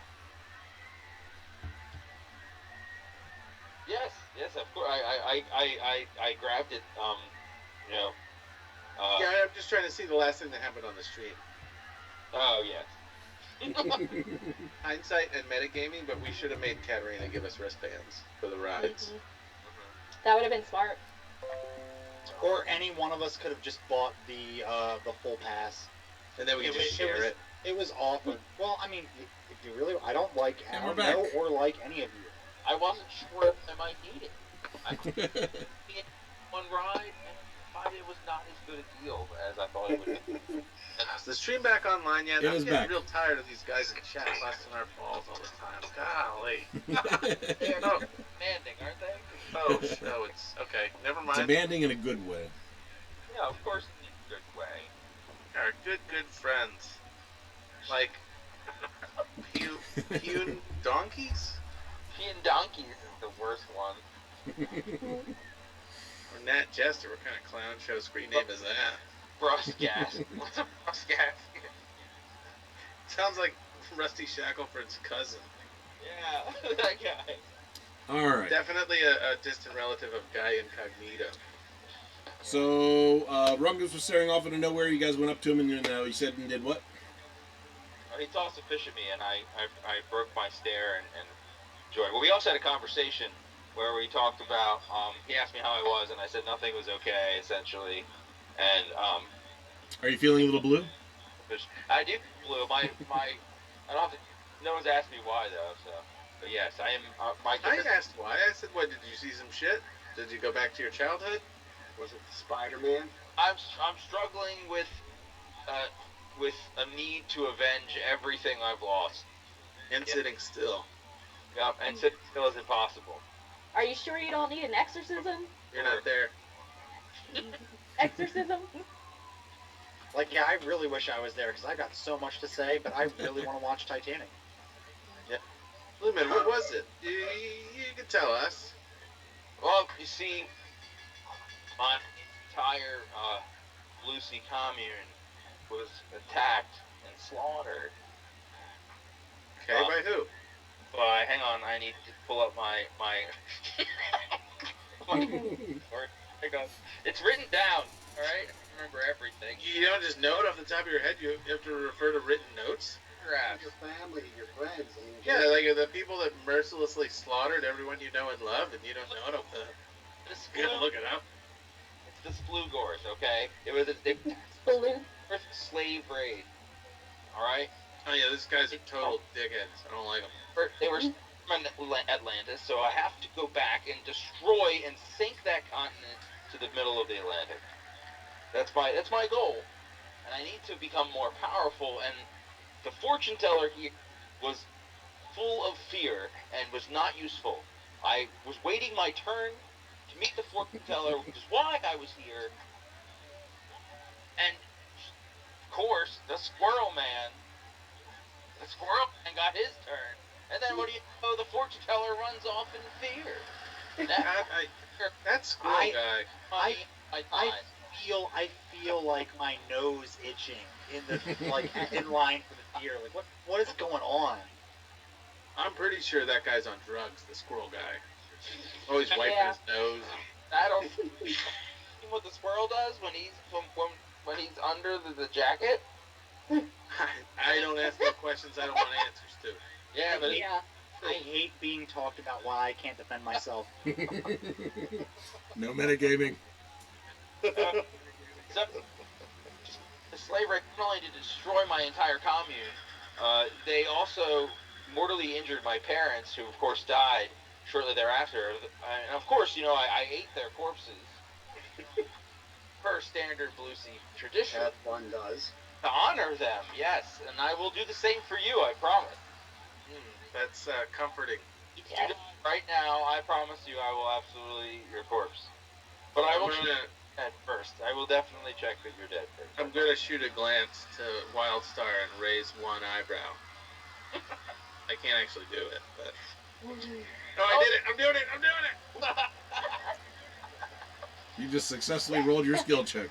Yes, of course. I grabbed it. Yeah, I'm just trying to see the last thing that happened on the stream. Oh yes. Hindsight and metagaming, but we should have made Katarina give us wristbands for the rides. That would have been smart. Or any one of us could have just bought the full pass. And then we could just share it. It was awful. Well, I mean, if you really, I don't like, I And we're don't know back. or like any of you. I wasn't sure if I might need it. I did one ride, and I find it was not as good a deal as I thought it would be. Is the stream back online yet? It I'm is getting back. real tired of these guys in chat busting our balls all the time. Golly. They're Oh, demanding, aren't they? oh, it's okay. Never mind. Demanding in a good way. Yeah, of course, in a good way. Our good friends. Like, hewn donkeys? Peeing donkeys is the worst one. Or Nat Jester? What kind of clown show screen name is that? Brusgas. What's a brusgas? Sounds like Rusty Shackleford's cousin. Yeah, that guy. All right. Definitely a distant relative of Guy Incognito. So Rungus was staring off into nowhere. You guys went up to him and you said and did what? He tossed a fish at me, and I broke my stare and joy. Well, we also had a conversation where we talked about. He asked me how I was, and I said nothing was okay, essentially. And Are you feeling a little blue? I do blue. My I don't have to. No one's asked me why though. So, but yes, I am. My I asked why. I said, "What? Did you see some shit? Did you go back to your childhood? Was it Spider-Man? I'm struggling with a need to avenge everything I've lost. And sitting still. Yep, and sitting still is impossible. Are you sure you don't need an exorcism? You're not there. Exorcism? Like, yeah, I really wish I was there because I got so much to say, but I really want to watch Titanic. Lumen, what was it? You can tell us. Well, you see, my entire Blue Sea commune was attacked and slaughtered. Okay, by who? But hang on, I need to pull up my it's written down. All right, I remember everything. You don't just know it off the top of your head. You have to refer to written notes. Your family, your friends. I mean, Yeah, like the people that mercilessly slaughtered everyone you know and love, and you don't know it off the. You gotta look it up. It's the Splugors, okay? It was a first slave raid. All right. Oh yeah, this guy's a total dickhead. I don't like him. They were from Atlantis, so I have to go back and destroy and sink that continent to the middle of the Atlantic. That's my goal, and I need to become more powerful. And the fortune teller here was full of fear and was not useful. I was waiting my turn to meet the fortune teller, which is why I was here. And of course, the Squirrel Man got his turn. And then what do you know? The fortune teller runs off in fear. That squirrel guy. I feel like my nose itching in line for the theater. Like, what is going on? I'm pretty sure that guy's on drugs. The squirrel guy. Always wiping his nose. I don't. What the squirrel does when he's under the jacket. I don't ask no questions I don't want answers to. Yeah, but I hate being talked about why I can't defend myself. No metagaming. So, the slave raid not only to destroy my entire commune, they also mortally injured my parents, who of course died shortly thereafter. And of course, I ate their corpses per standard Blue Sea tradition. That one does. To honor them, yes, and I will do the same for you, I promise. That's comforting. If you die right now, I promise you I will absolutely eat your corpse. But I will shoot dead first. I will definitely check that you're dead first. I'm gonna shoot a glance to Wildstar and raise one eyebrow. I can't actually do it, but. Oh, I did it! I'm doing it! You just successfully rolled your skill check.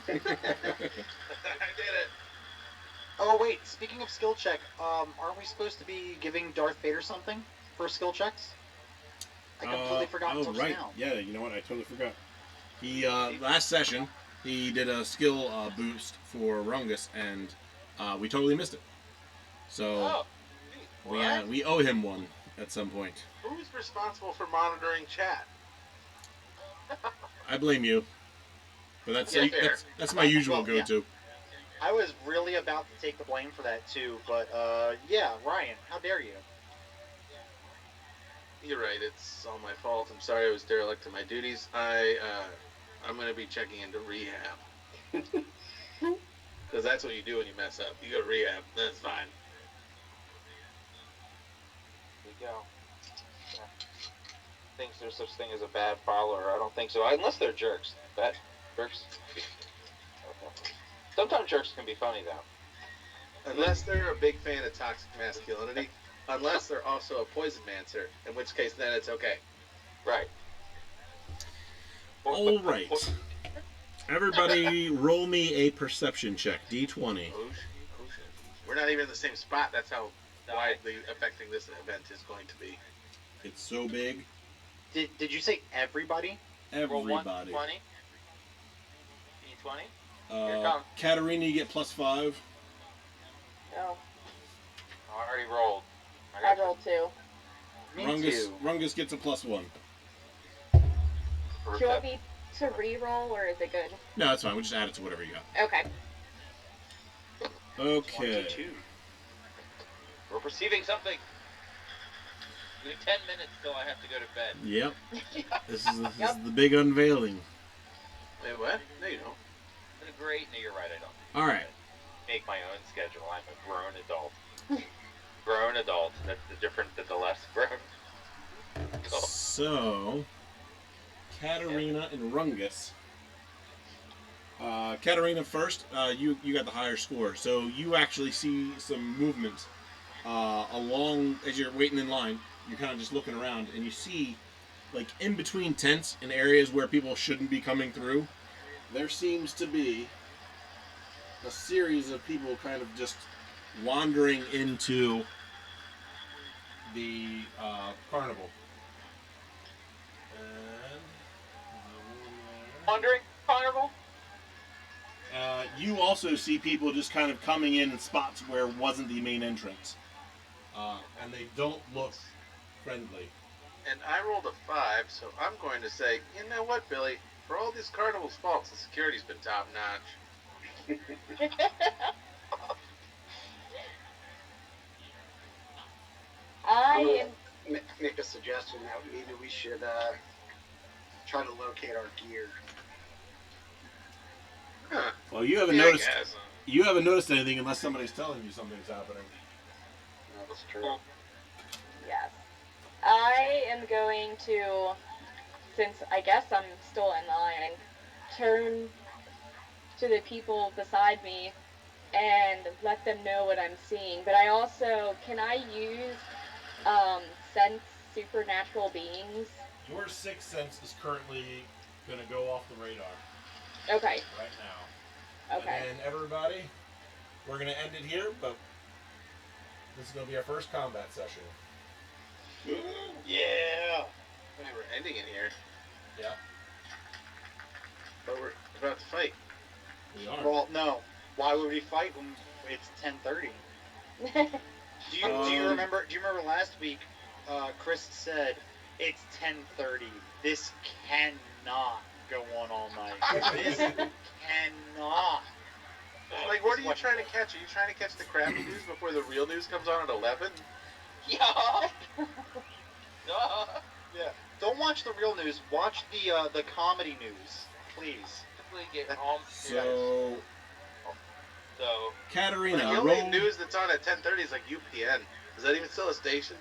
I did it. Oh wait, speaking of skill check, aren't we supposed to be giving Darth Vader something for skill checks? I completely forgot until right. now. Yeah, you know what? I totally forgot. He last session he did a skill boost for Rungus, and we totally missed it. So we owe him one at some point. Who's responsible for monitoring chat? I blame you, but that's my usual go-to. I was really about to take the blame for that too, but yeah, Ryan, how dare you? You're right. It's all my fault. I'm sorry I was derelict to my duties. I'm going to be checking into rehab because that's what you do when you mess up. You go to rehab. That's fine. There you go. Yeah. Thinks there's such thing as a bad follower. I don't think so. Unless they're jerks. Bad jerks. Sometimes jerks can be funny though. Unless they're a big fan of toxic masculinity. Unless they're also a poison mancer, in which case then it's okay. Right. All right. Everybody, roll me a perception check. D20. Oh shit. We're not even in the same spot. That's how widely affecting this event is going to be. It's so big. Did you say everybody? Everybody. 20. D20. Katarina, you get +5. No. I already rolled. I rolled 2. Me too. Rungus gets a +1. Do you want me to re-roll, or is it good? No, that's fine. We'll just add it to whatever you got. Okay. Okay. 22. We're perceiving something. We have 10 minutes till I have to go to bed. Yep. This is the big unveiling. Wait, what? No, you don't. Great. No, you're right. I don't. All right. Make my own schedule. I'm a grown adult. Grown adult. That's the difference than the less grown. So, Katarina and Rungus. Katarina first. You got the higher score, so you actually see some movement along as you're waiting in line. You're kind of just looking around, and you see, like in between tents in areas where people shouldn't be coming through, there seems to be a series of people kind of just wandering into the carnival. Wandering carnival? You also see people just kind of coming in spots where wasn't the main entrance. And they don't look friendly. And I rolled a 5, so I'm going to say, you know what, Billy? For all these carnival's faults, the security's been top notch. I make a suggestion that maybe we should try to locate our gear. Huh. Well, you haven't noticed. You haven't noticed anything unless somebody's telling you something's happening. No, that's true. Yes. I am going to, since I guess I'm still in line, turn to the people beside me and let them know what I'm seeing. But I also, can I use sense supernatural beings? Your sixth sense is currently going to go off the radar. Okay. Right now. Okay. And everybody, we're going to end it here, but this is going to be our first combat session. Yeah. Wait, we're ending it here. Yeah. But we're about to fight. We are. Well, no. Why would we fight when it's 10:30? Do you remember? Do you remember last week? Chris said it's 10:30. This cannot go on all night. This cannot. Like, what are you trying to catch? Are you trying to catch the crappy news before the real news comes on at 11? Yeah. Yeah. Don't watch the real news. Watch the comedy news, please. Get home. So, Katarina, The only news that's on at 10:30 is like UPN. Is that even still a station?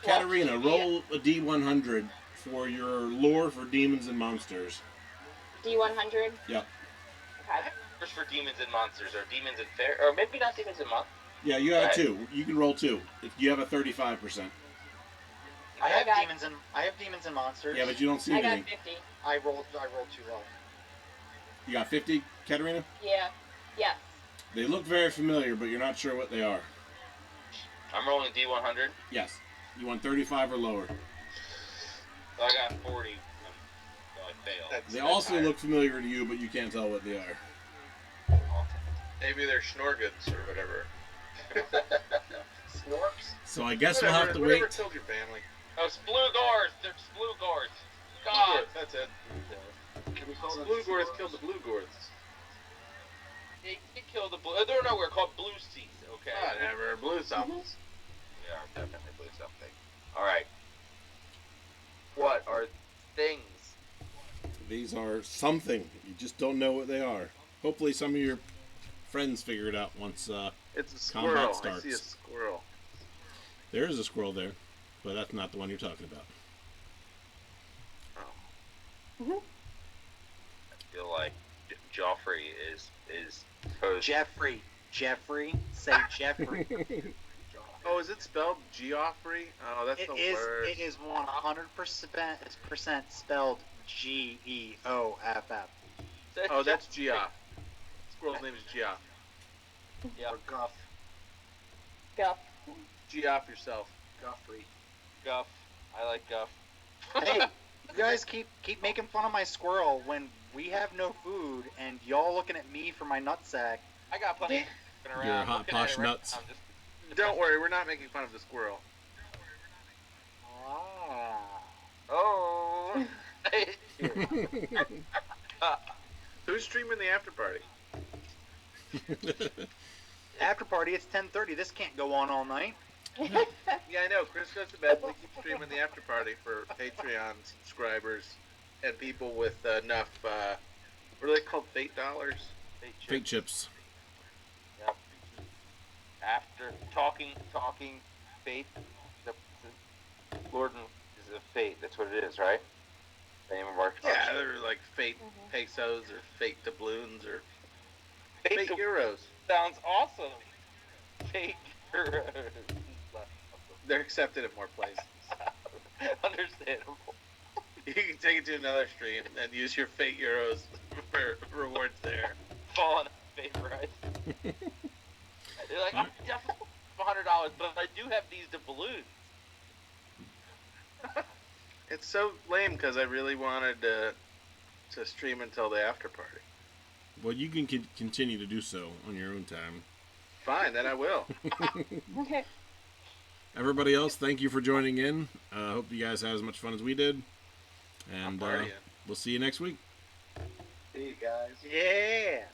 Katarina, roll a D100 for your lore for demons and monsters. D100? Yep. Okay. First for demons and monsters, or demons and fair, or maybe not demons and monsters. Yeah, you have 2. You can roll 2. If you have a 35%. I have got- demons and monsters. Yeah, but you don't see I anything. got 50. I rolled too low. You got 50, Katarina? Yeah. Yes. They look very familiar, but you're not sure what they are. I'm rolling D100. Yes. You want 35 or lower. So I got 40. So I failed. They also look familiar to you, but you can't tell what they are. Maybe they're Schnorgoods or whatever. Snorks? So I guess we'll have to whatever wait. killed your family. Oh, Splugors! They're Splugors! God! That's it. Can we call them Blue Gorth Snorks? killed the Blue Gorths. They kill the blue. No, we're called blue seas. Okay. Whatever, blue somethings. We are definitely blue something. All right. What are things? These are something. You just don't know what they are. Hopefully, some of your friends figure it out once It's a combat squirrel. I see a starts. squirrel. There is a squirrel there, but that's not the one you're talking about. Oh. I feel like Joffrey is supposed. Jeffrey, say Jeffrey. Oh, is it spelled Geoffrey? Oh, that's It the is. worst. It is 100% spelled Geoff. Oh, that's Geoff. Squirrel's name is Geoff. Yeah. Or Guff. Guff. Geoff yourself. Guffrey. Guff. I like Guff. Hey, you guys keep making fun of my squirrel when we have no food, and y'all looking at me for my nutsack. I got plenty. Around, Your hot posh nuts. Don't worry, we're not making fun of the squirrel. Ah. Oh. Who's streaming the after party? After party, it's 10:30. This can't go on all night. Yeah, I know. Chris goes to bed. We keep streaming the after party for Patreon subscribers and people with enough. What are they called? Fate dollars. Fake chips. Yep. After talking, fate. The Gordon is a fate. That's what it is, right? The name of our. Yeah, they're like fate pesos or fate doubloons or fate euros. Sounds awesome. Fate euros. They're accepted at more places. Understandable. You can take it to another stream and use your fate euros for rewards there. Falling favorite. They're like, I'm definitely $100, but I do have these doubloons. It's so lame because I really wanted to stream until the after party. Well, you can continue to do so on your own time. Fine, then I will. Okay. Everybody else, thank you for joining in. Hope you guys had as much fun as we did. And we'll see you next week. See you guys. Yeah.